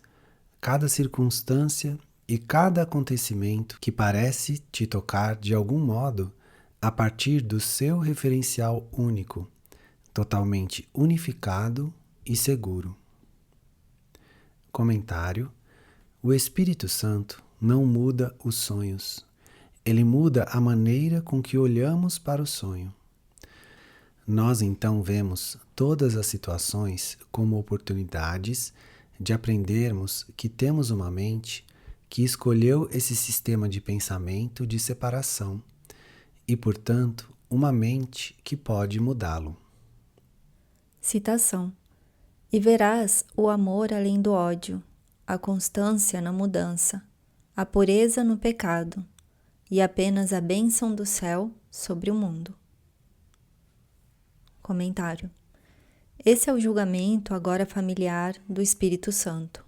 cada circunstância e cada acontecimento que parece te tocar de algum modo a partir do seu referencial único, totalmente unificado e seguro. Comentário. O Espírito Santo não muda os sonhos. Ele muda a maneira com que olhamos para o sonho. Nós então vemos todas as situações como oportunidades de aprendermos que temos uma mente que escolheu esse sistema de pensamento de separação e, portanto, uma mente que pode mudá-lo. Citação. E verás o amor além do ódio, a constância na mudança, a pureza no pecado e apenas a bênção do céu sobre o mundo. Comentário. Esse é o julgamento agora familiar do Espírito Santo.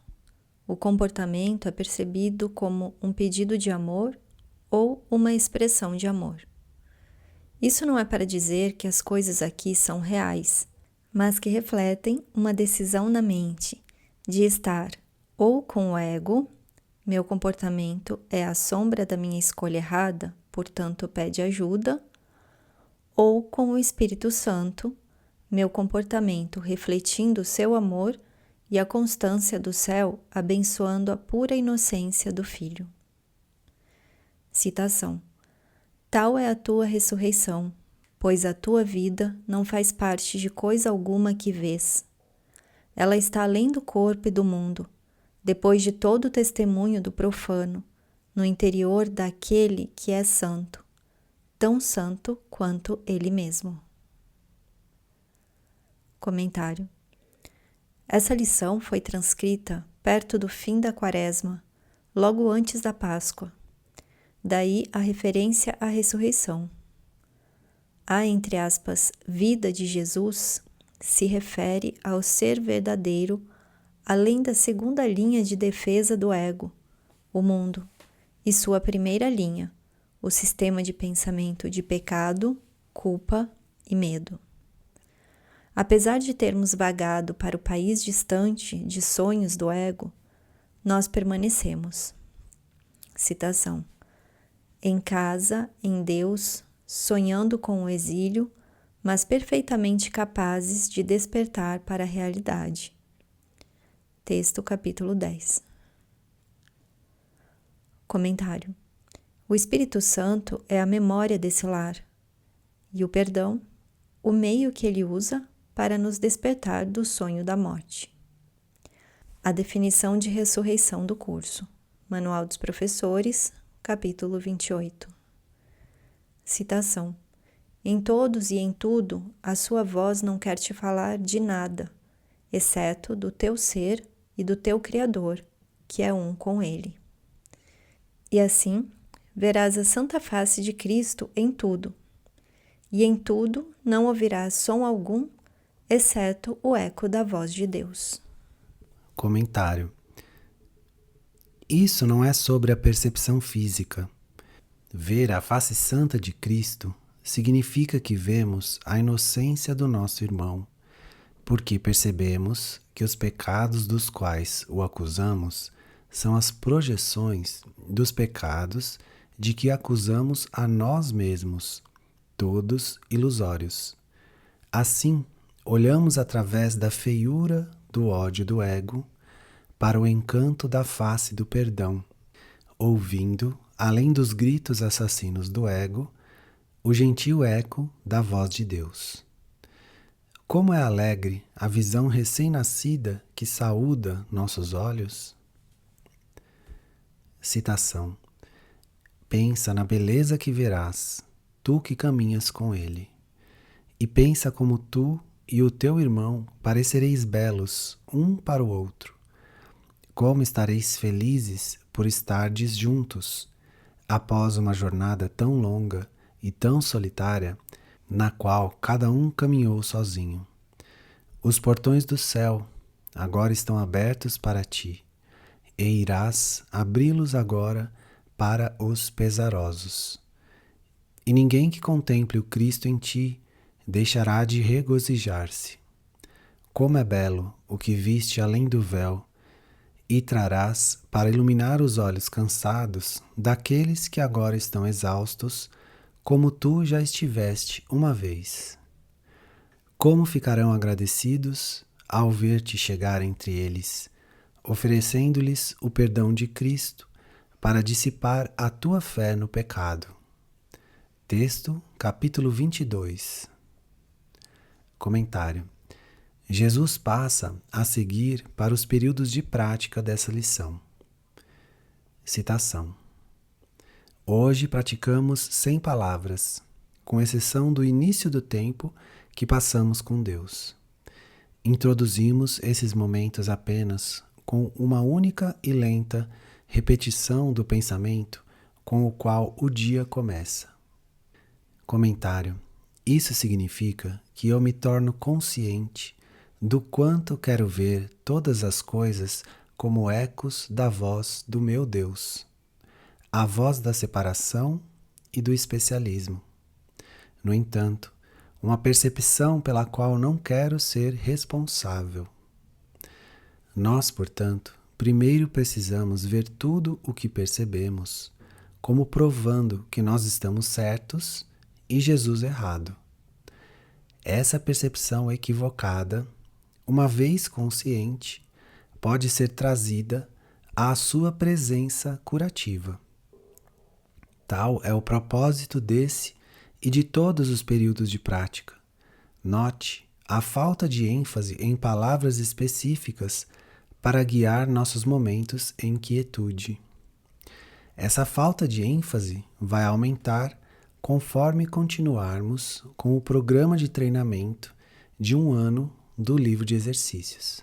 O comportamento é percebido como um pedido de amor ou uma expressão de amor. Isso não é para dizer que as coisas aqui são reais, mas que refletem uma decisão na mente de estar ou com o ego, meu comportamento é a sombra da minha escolha errada, portanto pede ajuda, ou com o Espírito Santo, meu comportamento refletindo o seu amor e a constância do céu abençoando a pura inocência do Filho. Citação. Tal é a tua ressurreição, pois a tua vida não faz parte de coisa alguma que vês. Ela está além do corpo e do mundo, depois de todo o testemunho do profano, no interior daquele que é santo, tão santo quanto ele mesmo. Comentário. Essa lição foi transcrita perto do fim da Quaresma, logo antes da Páscoa. Daí a referência à ressurreição. A, entre aspas, vida de Jesus se refere ao ser verdadeiro, além da segunda linha de defesa do ego, o mundo, e sua primeira linha, o sistema de pensamento de pecado, culpa e medo. Apesar de termos vagado para o país distante de sonhos do ego, nós permanecemos. Citação. Em casa, em Deus, sonhando com o exílio, mas perfeitamente capazes de despertar para a realidade. Texto, capítulo 10. Comentário. O Espírito Santo é a memória desse lar, e o perdão o meio que ele usa para nos despertar do sonho da morte. A definição de ressurreição do curso. Manual dos Professores, capítulo 28. Citação. Em todos e em tudo, a sua voz não quer te falar de nada, exceto do teu ser e do teu Criador, que é um com ele. E assim, verás a santa face de Cristo em tudo, e em tudo não ouvirás som algum, exceto o eco da voz de Deus. Comentário. Isso não é sobre a percepção física. Ver a face santa de Cristo significa que vemos a inocência do nosso irmão, porque percebemos que os pecados dos quais o acusamos são as projeções dos pecados de que acusamos a nós mesmos, todos ilusórios. Assim, olhamos através da feiura do ódio do ego para o encanto da face do perdão, ouvindo, além dos gritos assassinos do ego, o gentil eco da voz de Deus. Como é alegre a visão recém-nascida que saúda nossos olhos? Citação. Pensa na beleza que verás, tu que caminhas com ele, e pensa como tu e o teu irmão parecereis belos um para o outro. Como estareis felizes por estardes juntos, após uma jornada tão longa e tão solitária, na qual cada um caminhou sozinho. Os portões do céu agora estão abertos para ti, e irás abri-los agora para os pesarosos. E ninguém que contemple o Cristo em ti deixará de regozijar-se. Como é belo o que viste além do véu, e trarás para iluminar os olhos cansados daqueles que agora estão exaustos, como tu já estiveste uma vez. Como ficarão agradecidos ao ver-te chegar entre eles, oferecendo-lhes o perdão de Cristo para dissipar a tua fé no pecado. Texto, capítulo 22. Comentário. Jesus passa a seguir para os períodos de prática dessa lição. Citação. Hoje praticamos sem palavras, com exceção do início do tempo que passamos com Deus. Introduzimos esses momentos apenas com uma única e lenta repetição do pensamento com o qual o dia começa. Comentário. Isso significa que eu me torno consciente do quanto quero ver todas as coisas como ecos da voz do meu Deus, a voz da separação e do especialismo. No entanto, uma percepção pela qual não quero ser responsável. Nós, portanto, primeiro precisamos ver tudo o que percebemos, como provando que nós estamos certos e Jesus errado. Essa percepção equivocada, uma vez consciente, pode ser trazida à sua presença curativa. Tal é o propósito desse e de todos os períodos de prática. Note a falta de ênfase em palavras específicas para guiar nossos momentos em quietude. Essa falta de ênfase vai aumentar conforme continuarmos com o programa de treinamento de 1 ano do livro de exercícios.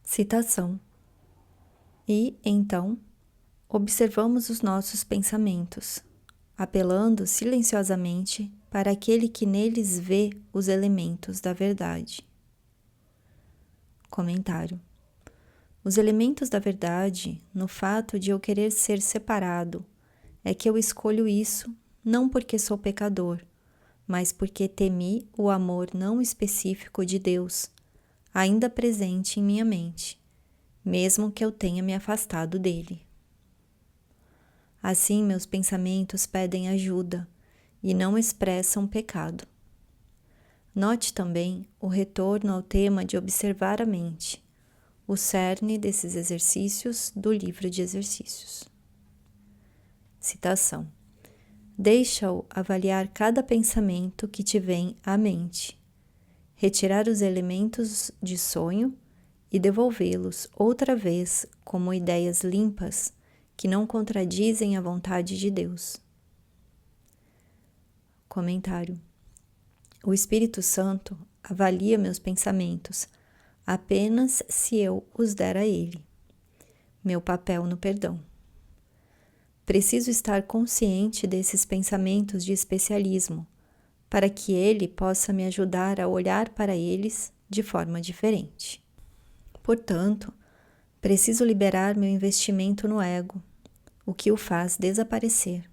Citação. E, então, observamos os nossos pensamentos, apelando silenciosamente para aquele que neles vê os elementos da verdade. Comentário. Os elementos da verdade, no fato de eu querer ser separado, é que eu escolho isso não porque sou pecador, mas porque temi o amor não específico de Deus, ainda presente em minha mente, mesmo que eu tenha me afastado dele. Assim, meus pensamentos pedem ajuda e não expressam pecado. Note também o retorno ao tema de observar a mente, o cerne desses exercícios do livro de exercícios. Citação. Deixa-o avaliar cada pensamento que te vem à mente, retirar os elementos de sonho e devolvê-los outra vez como ideias limpas que não contradizem a vontade de Deus. Comentário: o Espírito Santo avalia meus pensamentos apenas se eu os der a Ele. Meu papel no perdão. Preciso estar consciente desses pensamentos de especialismo, para que Ele possa me ajudar a olhar para eles de forma diferente. Portanto, preciso liberar meu investimento no ego, o que o faz desaparecer.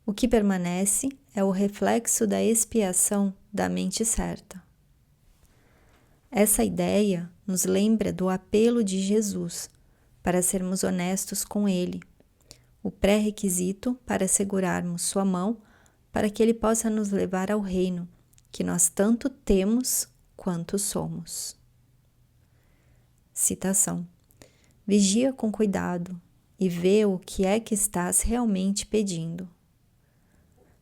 O que permanece é o reflexo da expiação da mente certa. Essa ideia nos lembra do apelo de Jesus para sermos honestos com Ele, o pré-requisito para segurarmos sua mão para que Ele possa nos levar ao reino que nós tanto temos quanto somos. Citação: vigia com cuidado e vê o que é que estás realmente pedindo.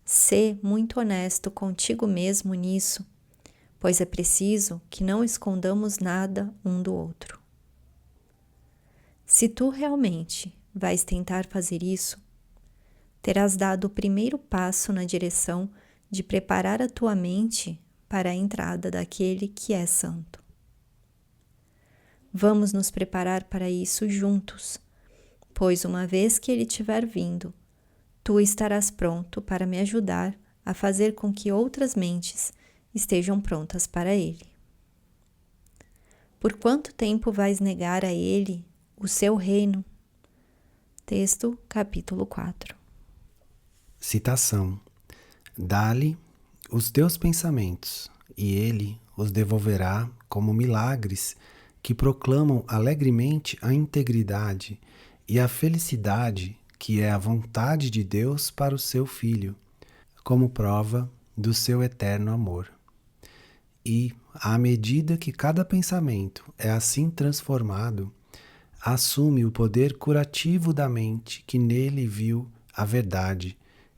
Sê muito honesto contigo mesmo nisso, pois é preciso que não escondamos nada um do outro. Se tu realmente vais tentar fazer isso, terás dado o primeiro passo na direção de preparar a tua mente para a entrada daquele que é santo. Vamos nos preparar para isso juntos, pois uma vez que ele tiver vindo, tu estarás pronto para me ajudar a fazer com que outras mentes estejam prontas para ele. Por quanto tempo vais negar a ele o seu reino? Texto, capítulo 4. Citação: dá-lhe os teus pensamentos, e ele os devolverá como milagres que proclamam alegremente a integridade e a felicidade que é a vontade de Deus para o seu Filho, como prova do seu eterno amor. E, à medida que cada pensamento é assim transformado, assume o poder curativo da mente que nele viu a verdade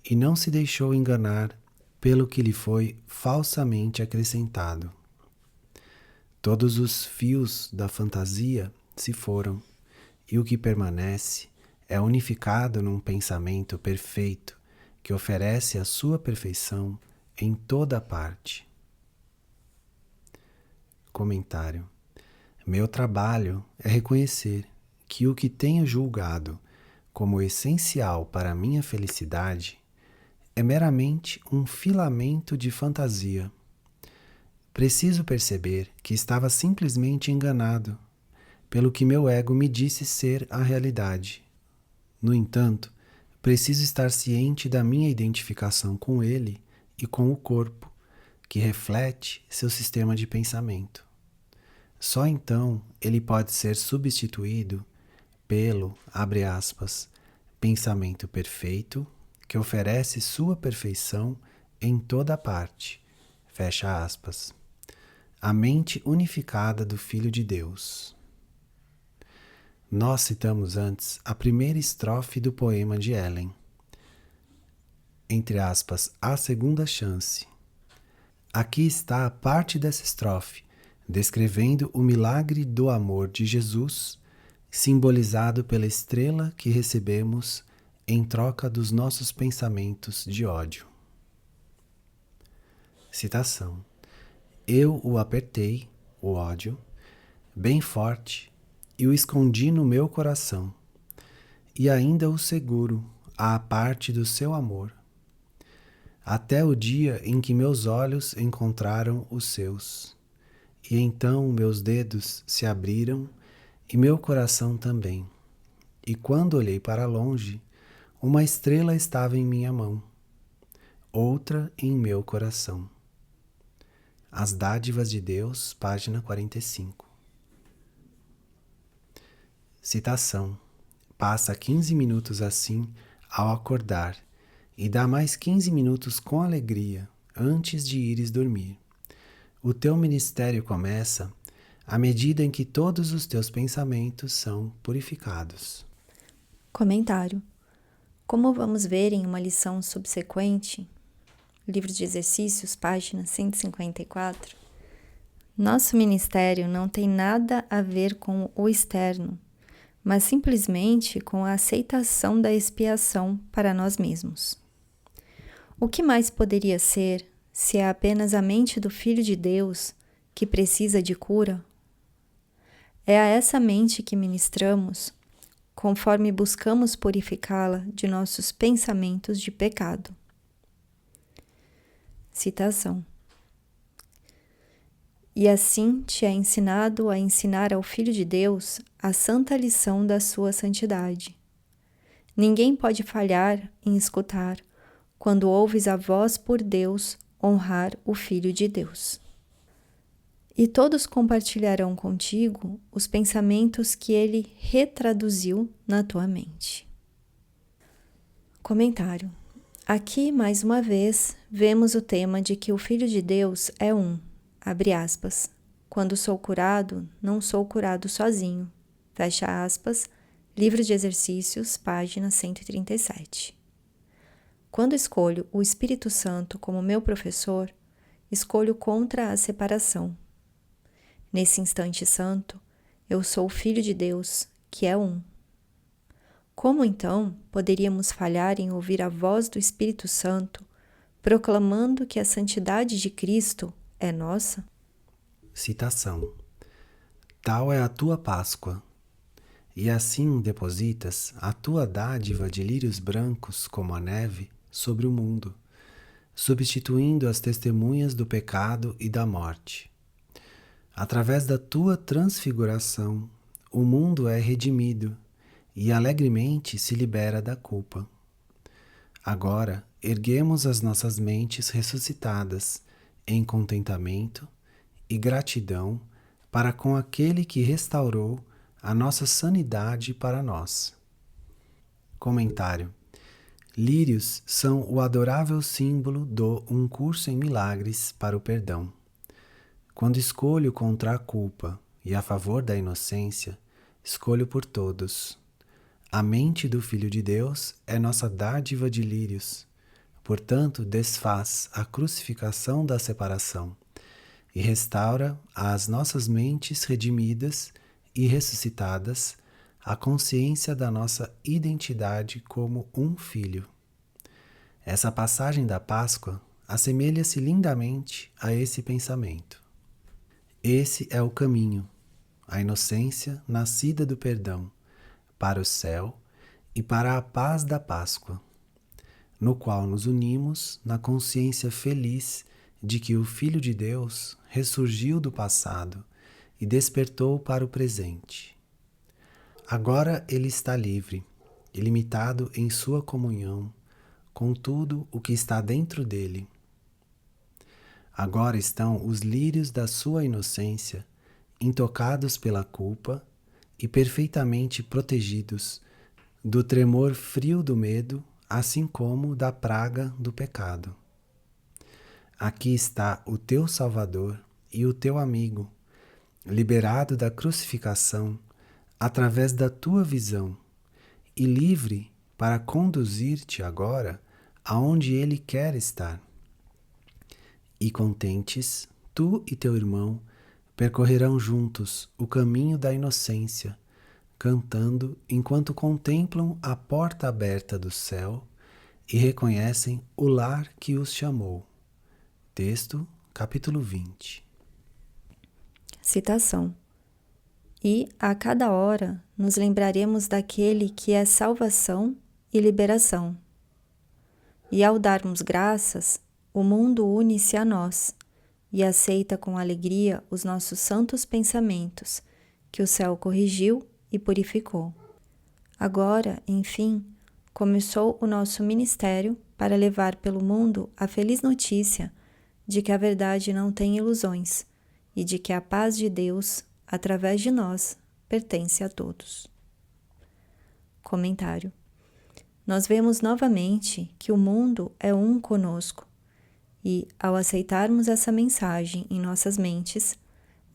e não se deixou enganar pelo que lhe foi falsamente acrescentado. Todos os fios da fantasia se foram, e o que permanece é unificado num pensamento perfeito que oferece a sua perfeição em toda parte. Comentário: meu trabalho é reconhecer que o que tenho julgado como essencial para a minha felicidade é meramente um filamento de fantasia. Preciso perceber que estava simplesmente enganado pelo que meu ego me disse ser a realidade. No entanto, preciso estar ciente da minha identificação com ele e com o corpo, que reflete seu sistema de pensamento. Só então ele pode ser substituído pelo, abre aspas, pensamento perfeito, que oferece sua perfeição em toda parte, fecha aspas. A mente unificada do Filho de Deus. Nós citamos antes a primeira estrofe do poema de Ellen, entre aspas, a segunda chance. Aqui está a parte dessa estrofe, descrevendo o milagre do amor de Jesus, simbolizado pela estrela que recebemos em troca dos nossos pensamentos de ódio. Citação: eu o apertei, o ódio, bem forte, e o escondi no meu coração, e ainda o seguro à parte do seu amor, até o dia em que meus olhos encontraram os seus, e então meus dedos se abriram e meu coração também, e quando olhei para longe, uma estrela estava em minha mão, outra em meu coração. As Dádivas de Deus, página 45. Citação: passa 15 minutos assim ao acordar e dá mais 15 minutos com alegria antes de ires dormir. O teu ministério começa à medida em que todos os teus pensamentos são purificados. Comentário: Como vamos ver em uma lição subsequente, livro de exercícios, página 154, nosso ministério não tem nada a ver com o externo, mas simplesmente com a aceitação da expiação para nós mesmos. O que mais poderia ser se é apenas a mente do Filho de Deus que precisa de cura? É a essa mente que ministramos, conforme buscamos purificá-la de nossos pensamentos de pecado. Citação. E assim te é ensinado a ensinar ao Filho de Deus a santa lição da sua santidade. Ninguém pode falhar em escutar, quando ouves a voz por Deus honrar o Filho de Deus. E todos compartilharão contigo os pensamentos que ele retraduziu na tua mente. Comentário. Aqui, mais uma vez, vemos o tema de que o Filho de Deus é um, abre aspas, quando sou curado, não sou curado sozinho, fecha aspas, livro de exercícios, página 137. Quando escolho o Espírito Santo como meu professor, escolho contra a separação. Nesse instante santo, eu sou o Filho de Deus, que é um. Como então poderíamos falhar em ouvir a voz do Espírito Santo, proclamando que a santidade de Cristo é nossa? Citação. Tal é a tua Páscoa, e assim depositas a tua dádiva de lírios brancos como a neve sobre o mundo, substituindo as testemunhas do pecado e da morte. Através da tua transfiguração, o mundo é redimido e alegremente se libera da culpa. Agora, erguemos as nossas mentes ressuscitadas em contentamento e gratidão para com aquele que restaurou a nossa sanidade para nós. Comentário. Lírios são o adorável símbolo do Um Curso em Milagres para o Perdão. Quando escolho contra a culpa e a favor da inocência, escolho por todos. A mente do Filho de Deus é nossa dádiva de lírios, portanto desfaz a crucificação da separação e restaura às nossas mentes redimidas e ressuscitadas a consciência da nossa identidade como um filho. Essa passagem da Páscoa assemelha-se lindamente a esse pensamento. Esse é o caminho, a inocência nascida do perdão, para o céu e para a paz da Páscoa, no qual nos unimos na consciência feliz de que o Filho de Deus ressurgiu do passado e despertou para o presente. Agora ele está livre, ilimitado em sua comunhão com tudo o que está dentro dele. Agora estão os lírios da sua inocência, intocados pela culpa e perfeitamente protegidos do tremor frio do medo, assim como da praga do pecado. Aqui está o teu Salvador e o teu amigo, liberado da crucificação através da tua visão e livre para conduzir-te agora aonde ele quer estar. E contentes, tu e teu irmão percorrerão juntos o caminho da inocência, cantando enquanto contemplam a porta aberta do céu e reconhecem o lar que os chamou. Texto, capítulo 20. Citação. E a cada hora nos lembraremos daquele que é salvação e liberação. E ao darmos graças, o mundo une-se a nós e aceita com alegria os nossos santos pensamentos, que o céu corrigiu e purificou. Agora, enfim, começou o nosso ministério para levar pelo mundo a feliz notícia de que a verdade não tem ilusões e de que a paz de Deus, através de nós, pertence a todos. Comentário. Nós vemos novamente que o mundo é um conosco e, ao aceitarmos essa mensagem em nossas mentes,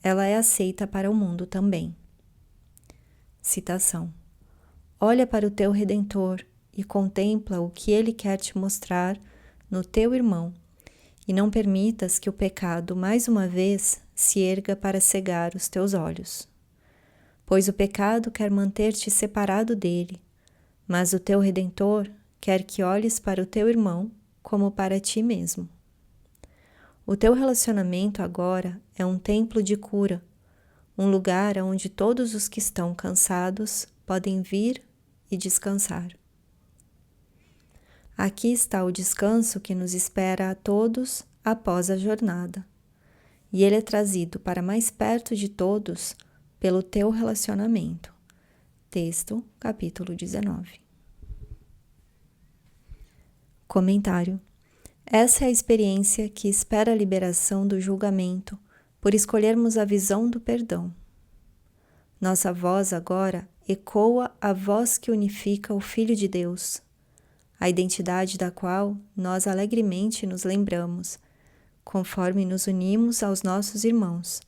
ela é aceita para o mundo também. Citação. Olha para o teu Redentor e contempla o que ele quer te mostrar no teu irmão, e não permitas que o pecado mais uma vez se erga para cegar os teus olhos. Pois o pecado quer manter-te separado dele, mas o teu Redentor quer que olhes para o teu irmão como para ti mesmo. O teu relacionamento agora é um templo de cura, um lugar onde todos os que estão cansados podem vir e descansar. Aqui está o descanso que nos espera a todos após a jornada, e ele é trazido para mais perto de todos pelo teu relacionamento. Texto, capítulo 19. Comentário. Essa é a experiência que espera a liberação do julgamento por escolhermos a visão do perdão. Nossa voz agora ecoa a voz que unifica o Filho de Deus, a identidade da qual nós alegremente nos lembramos, conforme nos unimos aos nossos irmãos,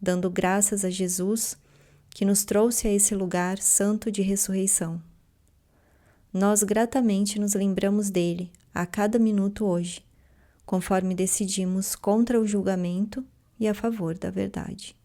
dando graças a Jesus que nos trouxe a esse lugar santo de ressurreição. Nós gratamente nos lembramos dele a cada minuto hoje, conforme decidimos contra o julgamento e a favor da verdade.